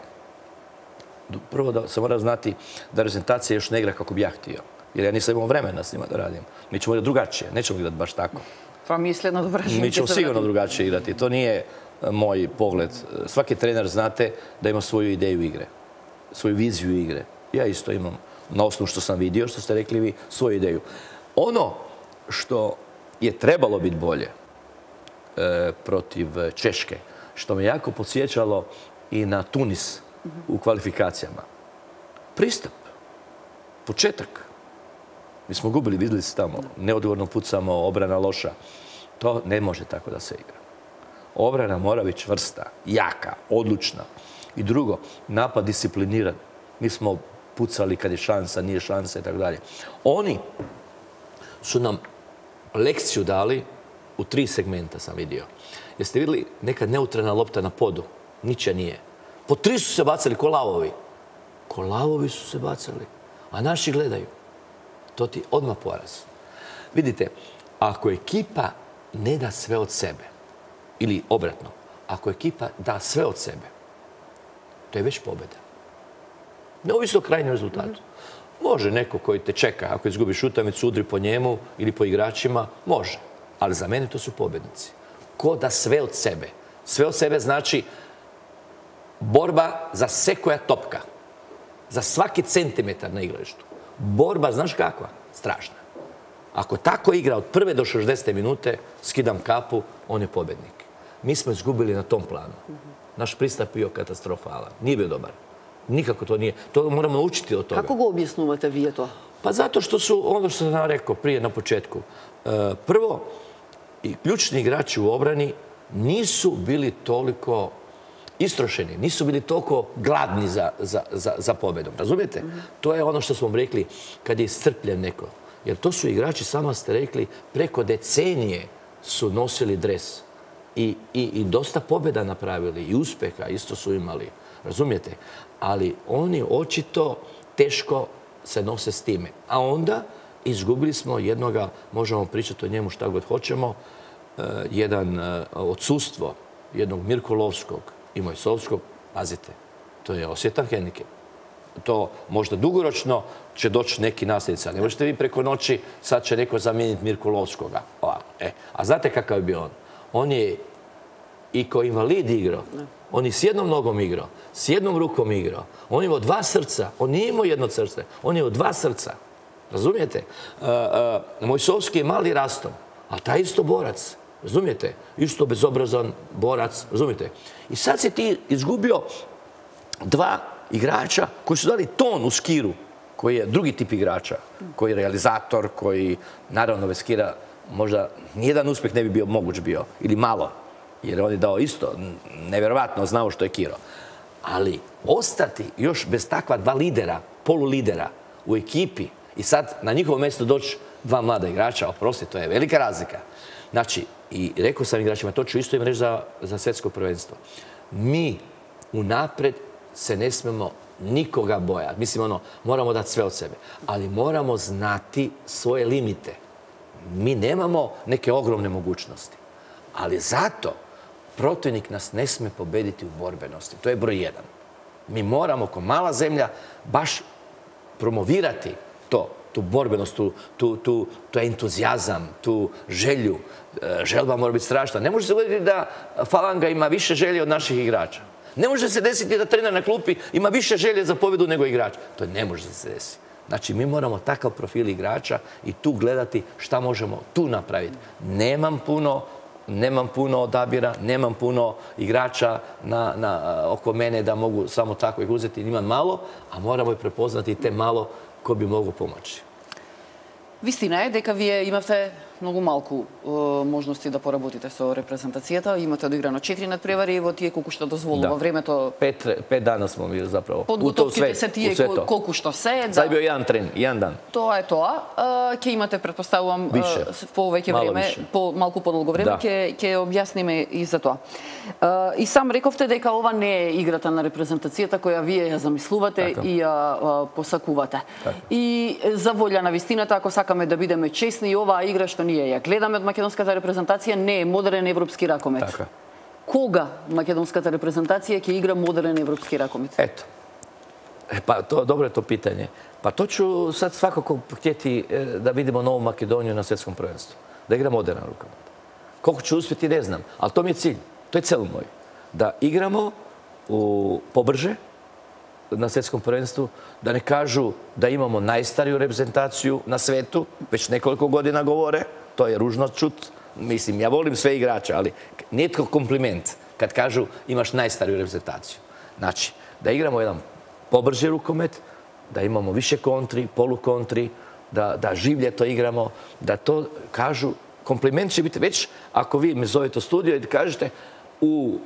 prvo da se mora znati da reprezentacija još ne igra kako bi ja htio. Jer ja nisam imao vremena s njima da radim. Mi ćemo igrati drugačije, nećemo igrati baš tako. Pa mi je sledno vraćanje. Mi ćemo sigurno drugačije igrati. To nije moj pogled. Svaki trener znate da ima svoju ideju igre, svoju viziju igre. Ja isto imam, na osnovu što sam vidio, što ste rekli vi, svoju ideju. Ono što je trebalo biti bolje protiv Češke, što me jako podsjećalo i na Tunis u kvalifikacijama. Pristup, početak. Mi smo gubili, vidjeli se tamo, neodgovorno pucamo, obrana loša. To ne može tako da se igra. Obrana mora biti čvrsta, jaka, odlučna. I drugo, napad discipliniran. Mi smo pucali kad je šansa, nije šansa i tako dalje. Oni su nam lekciju dali u 3 segmenta, sam vidio. Jeste vidjeli neka neutralna lopta na podu? Ničija nije. Po 3 su se bacali ko lavovi. Ko lavovi su se bacali. A naši gledaju. To ti odmah poraz. Vidite, ako ekipa ne da sve od sebe, ili obratno, ako ekipa da sve od sebe, to je već pobjeda. Neovisno o krajnjem rezultatu. Može neko koji te čeka, ako izgubiš utakmicu, udri po njemu ili po igračima, može. Ali za mene to su pobjednici. Ko da sve od sebe. Sve od sebe znači borba za sve koja topka. Za svaki centimetar na igralištu. Borba, znaš kakva? Strašna. Ako tako igra od prve do 60. minute, skidam kapu, on je pobjednik. Mi smo izgubili na tom planu. Naš pristup bio katastrofalan. Nije bio dobar. Nikako to nije. To moramo učiti od toga. Kako go objašnjavate vi to? Pa zato što su, ono što sam rekao prije na početku, prvo, i ključni igrači u obrani nisu bili toliko istrošeni, nisu bili toliko gladni za pobjedom. Razumijete? To je ono što smo rekli kad je iscrpljen neko. Jer to su igrači, sama ste rekli, preko decenije su nosili dres. I dosta pobjeda napravili i uspjeha isto su imali. Razumijete? Ali oni očito teško se nose s time. A onda izgubili smo jednoga, možemo pričati o njemu šta god hoćemo, jedan odsustvo jednog Mirkolovskog i Mojsovskog, pazite, to je osjetan hendikep. To možda dugoročno će doći neki nasljednica. Ne možete vi preko noći, sad će neko zamijeniti Mirkolovskoga. A znate kakav je bio on? On je i kao invalid igrao. On je s jednom nogom igrao, s jednom rukom igrao. On je imao dva srca. On nije imao jedno srce. On je imao dva srca. Razumijete? Mojsovski je mali rastom, a taj isto borac. Razumijete? Isto bezobrazan borac. Razumijete? I sad si ti izgubio dva igrača koji su dali ton u Skiru, koji je drugi tip igrača, koji je realizator, koji naravno bez Skira možda nijedan uspjeh ne bi bio moguć bio, ili malo, jer on je dao isto, nevjerovatno znao što je Kiro. Ali ostati još bez takva dva lidera, polulidera u ekipi i sad na njihovo mjesto doći dva mlada igrača, oprosti, to je velika razlika. Znači, i rekao sam igračima, to ću isto im reći za svjetsko prvenstvo. Mi unaprijed se ne smemo nikoga bojati. Mislim, moramo dati sve od sebe. Ali moramo znati svoje limite. Mi nemamo neke ogromne mogućnosti. Ali zato protivnik nas ne smije pobediti u borbenosti. To je broj jedan. Mi moramo, kao mala zemlja, baš promovirati to, tu borbenost, tu entuzijazam, tu želju. Želba mora biti strašna. Ne može se dogoditi da Falanga ima više želje od naših igrača. Ne može se desiti da trener na klupi ima više želje za pobjedu nego igrač. To ne može se desiti. Znači, mi moramo takav profil igrača i tu gledati šta možemo tu napraviti. Nemam puno odabira, nemam puno igrača oko mene da mogu samo tako ih uzeti. Imam malo, a moramo i prepoznati te malo ko bi mogu pomoći. Вистина е дека вие имавте многу малку можности да поработите со репрезентацијата. Имате одиграно 4 надпревари во тие колку што дозволува времето. 5 dana smo bili zapravo. Подготовките се тие колку што се. Сега био jedan tren, jedan dan. Тоа е тоа. Ќе имате, претпоставувам, повеќе време, малку подолго време, ќе објасниме и за тоа. И сам рековте дека ова не е играта на репрезентацијата која вие ја замислувате и ја посакувате. И за волја на вистината, ако сакаме да бидеме честни, и оваа игра што ние ја гледаме од македонската репрезентација не е модерен европски ракомет. Така. Кога македонската репрезентација ќе игра модерен европски ракомет? Ето. Pa dobro je to pitanje. Pa to ću sad svakako htjeti da vidimo novu Makedoniju na svjetskom prvenstvu. Da igra moderan rukomet. Koliko ću uspjeti ne znam, ali to mi je cilj. To je cel moj. Da igramo pobrže na svjetskom prvenstvu, da ne kažu da imamo najstariju reprezentaciju na svetu, već nekoliko godina govore, to je ružno čut. Mislim, ja volim sve igrače, ali nije to kompliment kad kažu imaš najstariju reprezentaciju. Znači, da igramo jedan pobrži rukomet, da imamo više kontri, polukontri, da življe to igramo, da to kažu. Kompliment će biti već ako vi me zovete u studio i kažete u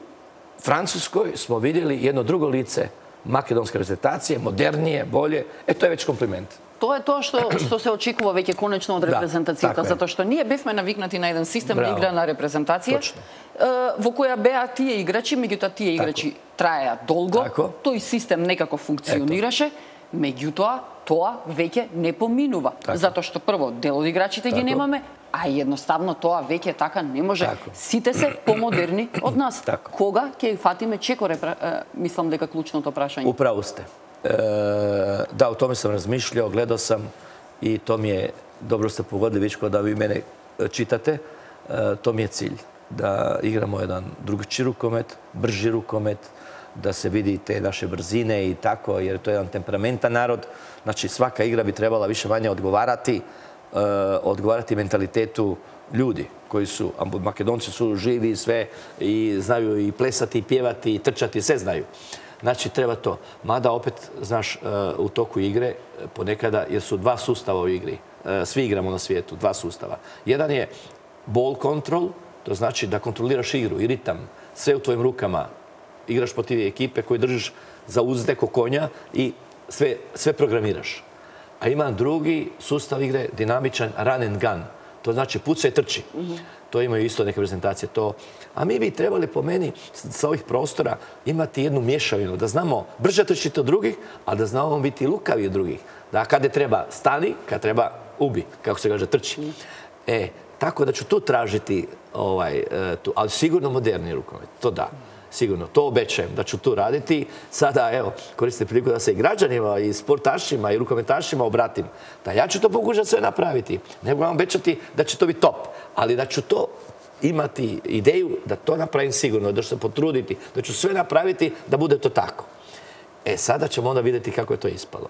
Francuskoj smo vidjeli jedno drugo lice makedonske reprezentacije, modernije, bolje. To je već kompliment. Тоа е тоа што се очекува веќе конечно од репрезентацијата, затоа што ние бевме навикнати на еден систем на игра на репрезентација, во која беа тие играчи, меѓутоа тие играчи траеа долго, тој систем некако функционираше, меѓутоа тоа веќе не поминува, затоа што прво дел од играчите ги немаме, а едноставно тоа веќе така не може. Сите се помодерни од нас. Кога ќе фатиме чекоре, мислам дека клучното прашање. Управо сте. Da, o tome sam razmišljao, gledao sam i to mi je, dobro ste pogodili već kada vi mene čitate, to mi je cilj. Da igramo jedan drugačiji rukomet, brži rukomet, da se vidi te naše brzine i tako, jer to je jedan temperamentan narod. Znači, svaka igra bi trebala više manje odgovarati mentalitetu ljudi koji su, Makedonci su živi sve i znaju i plesati, i pjevati, i trčati, sve znaju. Znači, treba to. Mada opet, znaš, u toku igre ponekada, jer su dva sustava u igri. Svi igramo na svijetu, dva sustava. Jedan je ball control, to znači da kontroliraš igru i ritam. Sve u tvojim rukama. Igraš protiv ekipe koju držiš za uzde ko konja i sve programiraš. A ima drugi sustav igre, dinamičan run and gun. To znači puca i trči. To imaju isto neke prezentacije. A mi bi trebali po meni sa ovih prostora imati jednu mješavinu. Da znamo brže trčiti od drugih, ali da znamo biti lukavi od drugih. Da kada treba stani, kada treba ubi, kako se kaže, trči. Tako da ću tu tražiti, ali sigurno moderni rukomet. To da. Sigurno, to obećajem da ću tu raditi. Sada, evo, koristim priliku da se i građanima, i sportašima, i rukometašima obratim. Da ja ću to pokušati sve napraviti. Ne mogu vam obećati da će to biti top, ali da ću to imati ideju da to napravim sigurno, da ću se potruditi, da ću sve napraviti da bude to tako. Sada ćemo onda vidjeti kako je to ispalo.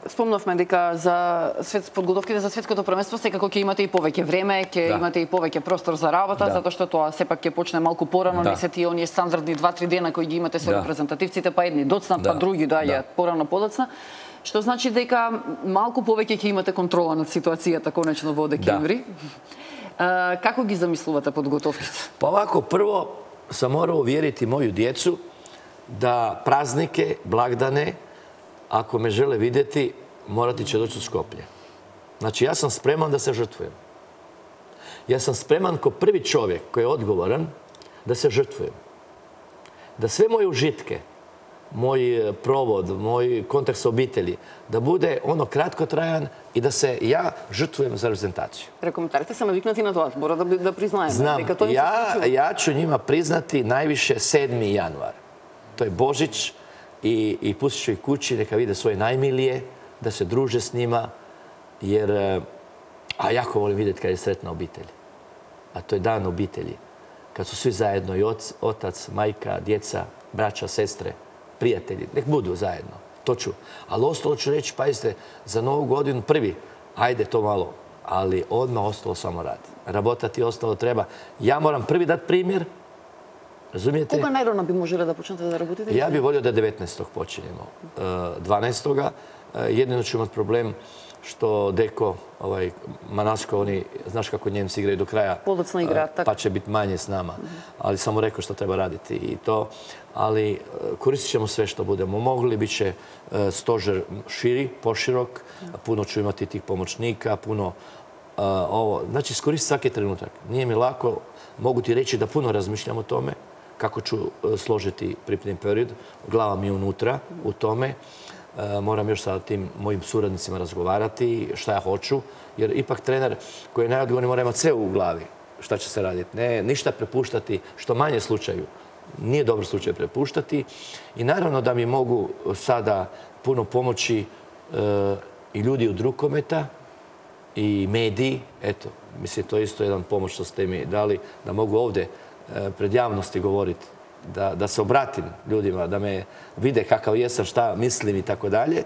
Спомнавме дека за подготовките за светското првенство секако ќе имате и повеќе време, ќе имате и повеќе простор за работа, затоа што тоа сепак ќе почне малку порано, не се тие оние стандардни 2-3 дена кои ги имате со репрезентативците, па едни доцна, па други доаѓаат порано подоцна, што значи дека малку повеќе ќе имате контрола над ситуацијата конечно во декември. Како ги замислувате подготовките? Па овако, прво сам морao uvjeriti moju djecu da praznike, blagdane, ako me žele vidjeti, morati će doći u Skoplje. Znači, ja sam spreman da se žrtvujem. Ja sam spreman ko prvi čovjek koji je odgovoran da se žrtvujem. Da sve moje užitke, moj provod, moj kontakt s obitelji, da bude ono kratkotrajan i da se ja žrtvujem za reprezentaciju. Рекоментарите са навикнати на тоа, мора да признаеме. Znam, ja ću njima priznati najviše 7. januar. To je Božić. I pustit ću ih kući, neka vide svoje najmilije, da se druže s njima, jer jako volim vidjeti kad je sretna obitelj. A to je dan obitelji. Kad su svi zajedno, i otac, majka, djeca, braća, sestre, prijatelji, nek budu zajedno. To ću. Ali ostalo ću reći, pazite, za Novu godinu prvi, ajde to malo, ali odmah ostalo samo rad. Rabotati ostalo treba. Ja moram prvi dati primjer. Razumijete? Koga najrano bi moželi da počnete da rabotite? Ja bih volio da 19. počinjemo. 12. Jedino ću imati problem što Deko, Manasko, oni, znaš kako Njemci igraju do kraja, Podocna igra, tako. Pa će biti manje s nama. Ali sam mu rekao što treba raditi i to. Ali koristit ćemo sve što budemo mogli. Biće stožer širi, poširok. Puno ću imati tih pomoćnika, puno ovo. Znači, iskoristiti svaki trenutak. Nije mi lako. Mogu ti reći da puno razmišljam o tome kako ću složiti pripremni period. Glava mi je unutra u tome. Moram još sa tim mojim suradnicima razgovarati šta ja hoću. Jer ipak trener koji je najodgovorniji mora imati sve u glavi šta će se raditi. Ne, ništa prepuštati, što manje slučaju. Nije dobro slučaj prepuštati. I naravno da mi mogu sada puno pomoći i ljudi od rukometa i mediji. Eto, mislim, to je isto jedan pomoć što ste mi dali, da mogu ovdje pred javnosti govoriti, da se obratim ljudima, da me vide kakav jesam, šta mislim i tako dalje,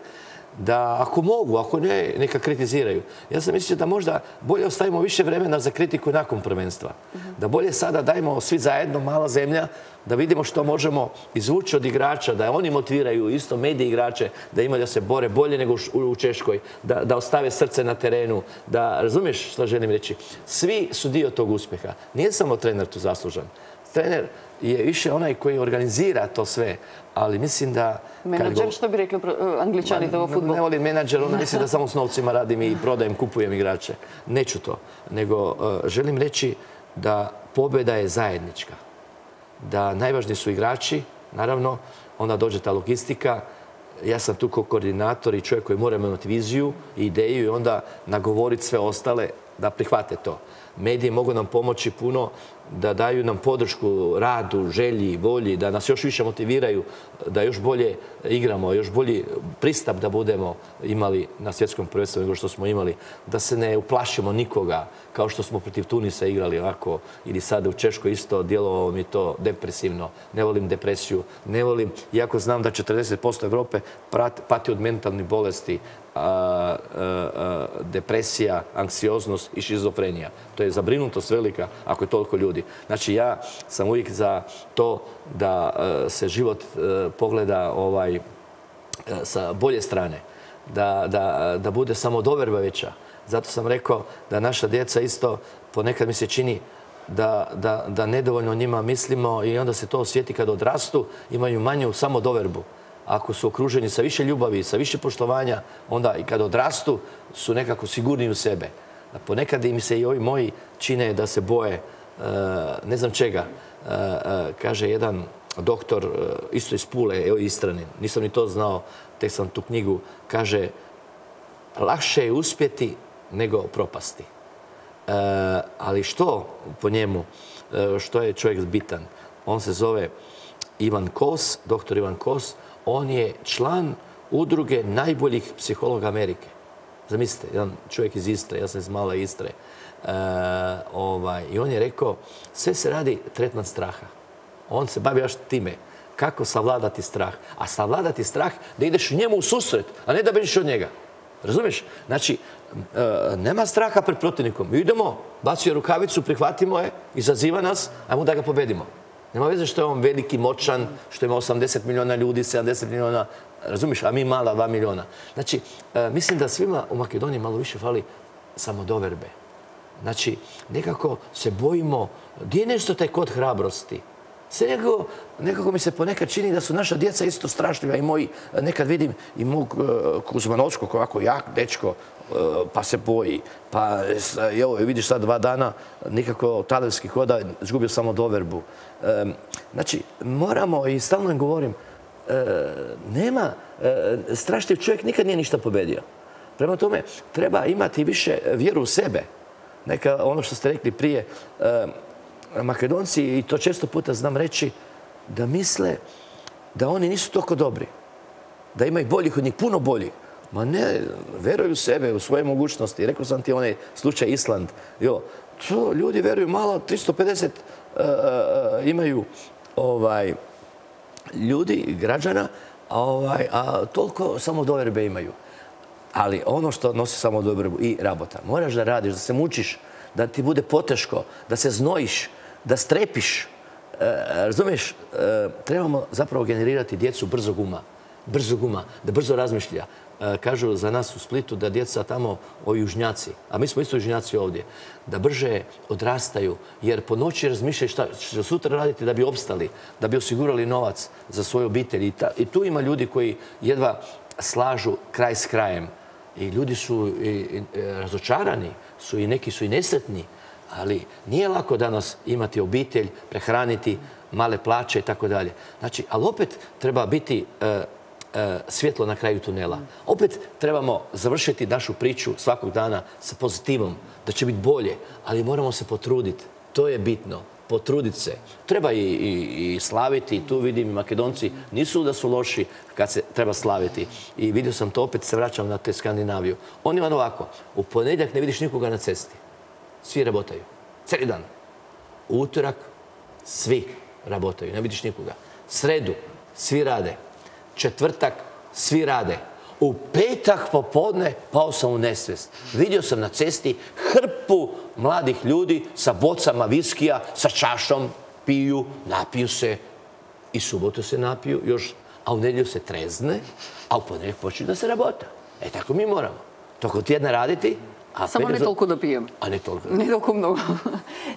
da ako mogu, ako ne, neka kritiziraju. Ja sam mislio da možda bolje ostavimo više vremena za kritiku nakon prvenstva. Da bolje sada dajmo svi zajedno, mala zemlja, da vidimo što možemo izvući od igrača, da oni motiviraju isto mediji igrače, da imaju da se bore bolje nego u Češkoj, da ostave srce na terenu, da razumiješ što želim reći. Svi su dio tog uspjeha. Nije samo trener tu zaslužan. Trener je više onaj koji organizira to sve, ali mislim da... Menadžer, što bi rekli Angličanite o futbolu? Ne volim menadžer, onda mislim da samo s novcima radim i prodajem, kupujem igrače. Neću to. Nego želim reći da pobjeda je zajednička. Da najvažniji su igrači, naravno, onda dođe ta logistika. Ja sam tu kao koordinator i čovjek koji mora imati viziju i ideju i onda nagovoriti sve ostale da prihvate to. mediji mogu nam pomoći puno da daju nam podršku radu, želji, volji, da nas još više motiviraju, da još bolje igramo, još bolji pristup da budemo imali na svjetskom prvenstvu nego što smo imali, da se ne uplašimo nikoga kao što smo protiv Tunisa igrali ovako ili sada u Češkoj isto djelovalo mi to depresivno. Ne volim depresiju, ne volim, iako znam da 40% Evrope pati od mentalnih bolesti, depresija, anksioznost i šizofrenija. To je zabrinutost velika ako je toliko ljudi. Znači ja sam uvijek za to da se život pogleda sa bolje strane, da bude samodoverba veća. Zato sam rekao da naša djeca isto ponekad mi se čini da nedovoljno o njima mislimo i onda se to osjeti kad odrastu, imaju manju samodoverbu. Ako su okruženi sa više ljubavi, sa više poštovanja, onda i kad odrastu su nekako sigurni u sebe. Ponekad im se i ovi moji čine da se boje, ne znam čega. Kaže jedan doktor, isto iz Pule, evo Istranin, nisam ni to znao, tek sam tu knjigu, kaže lakše je uspjeti nego propasti. Ali što po njemu, što je čovjek bitan? On se zove Ivan Kos, doktor Ivan Kos. On je član udruge najboljih psihologa Amerike. Zamislite, jedan čovjek iz Istre, ja sam iz male Istre. I on je rekao, sve se radi tretman straha. On se bavi baš time. Kako savladati strah? A savladati strah da ideš njemu u susret, a ne da bežiš od njega. Razumiješ? Znači, nema straha pred protivnikom. Idemo, bacio rukavicu, prihvatimo je, izaziva nas, ajmo da ga pobedimo. Nema veze što je on veliki, moćan, što ima 80 miliona ljudi, 70 miliona, razumiješ, a mi mala 2 miliona. Znači, mislim da svima u Makedoniji malo više fali samodoverbe. Znači, nekako se bojimo, gdje je nešto taj kod hrabrosti? Sve nekako mi se ponekad čini da su naša djeca isto strašljiva i moji, nekad vidim i mog Kuzmanovskog ovako jak dečko, pa se boji. Pa evo, vidiš sad 2 dana nikako talevski hoda, izgubio samodoverbu. Znači, moramo, i stalno im govorim, nema, strašljiv čovjek nikad nije ništa pobedio. Prema tome, treba imati više vjeru u sebe. Neka, ono što ste rekli prije, Makedonci, i to često puta znam reći, da misle da oni nisu toliko dobri. Da ima i boljih od njih, puno boljih. Ma ne, veruju u sebe, u svoje mogućnosti. Rekao sam ti onaj slučaj Island. To ljudi veruju malo, 350 imaju ljudi, građana, a toliko samodoverbe imaju. Ali ono što nosi samodoverbu i rabota. Moraš da radiš, da se mučiš, da ti bude poteško, da se znojiš, da strepiš. Razumiješ? Trebamo zapravo generirati djecu brzog uma, da brzo razmišlja. Kažu za nas u Splitu da djeca tamo, ovi južnjaci, a mi smo isto južnjaci ovdje, da brže odrastaju, jer po noći razmišljaju šta će sutra raditi da bi opstali, da bi osigurali novac za svoju obitelj. I tu ima ljudi koji jedva slažu kraj s krajem. I ljudi su razočarani, i neki su i nesretni, ali nije lako danas imati obitelj, prehraniti, male plaće i tako dalje. Znači, ali opet treba biti svjetlo na kraju tunela. Opet trebamo završiti našu priču svakog dana sa pozitivom, da će biti bolje, ali moramo se potruditi. To je bitno. Potruditi se. Treba i slaviti. Tu vidim i Makedonci nisu da su loši kad se treba slaviti. I vidio sam to, opet se vraćam na te Skandinaviju. Oni imaju ovako. U ponedjeljak ne vidiš nikoga na cesti. Svi rabotaju. Cijeli dan. U utorak svi rabotaju. Ne vidiš nikoga. Sredu svi rade. Četvrtak svi rade. U petak popodne pao sam u nesvijest. Vidio sam na cesti hrpu mladih ljudi sa bocama viskija, sa čašom, piju, napiju se. I subotu se napiju još, a u nedjelju se trezne, a u ponedjeljak počne da se rabota. Tako mi moramo. Toko tjedna raditi. Само не толку да пием. А не толку. Не толку много.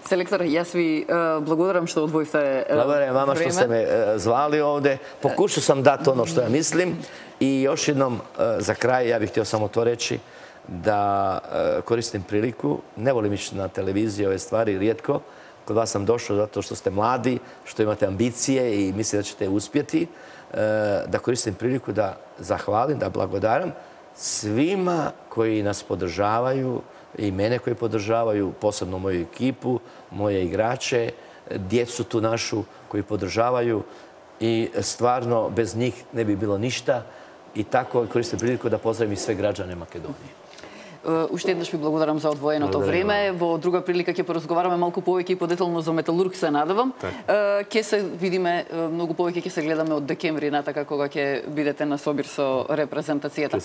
Селектор, јас ви благодарам што одвоите време. Благодарам вама што сте ме звали овде. Покушao sam dati ono što ja mislim. I još jednom, za kraj, ja bih htio samo to reći, da koristim priliku. Ne volim ići na televiziji ove stvari, rijetko. Kod vas sam došao zato što ste mladi, što imate ambicije i mislim da ćete uspjeti. Da koristim priliku da zahvalim, da blagodaram svima koji nas podržavaju, i mene koji podržavaju, posebno moju ekipu, moje igrače, djecu tu našu koji podržavaju i stvarno bez njih ne bi bilo ništa. I tako koristim priliku da pozdravim i sve građane Makedonije. Уште еднаш ви благодарам за одвоеното време. Во друга прилика ќе поразговараме малку повеќе и подетално за Металург, се надевам. Ќе се видиме многу повеќе, ќе се гледаме од декември натака кога ќе бидете на собир со репрезентацијата.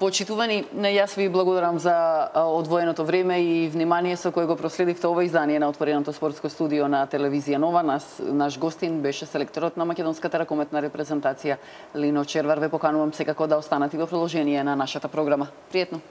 Почитувани, јас ви благодарам за одвоеното време и внимание со кое го проследивте ова издание на Отвореното спортско студио на телевизија Нова. Наш гостин беше селекторот на македонската ракометна репрезентација Лино Червар. Ве поканувам секако да останете во продолжение на нашата програма. Пријетно!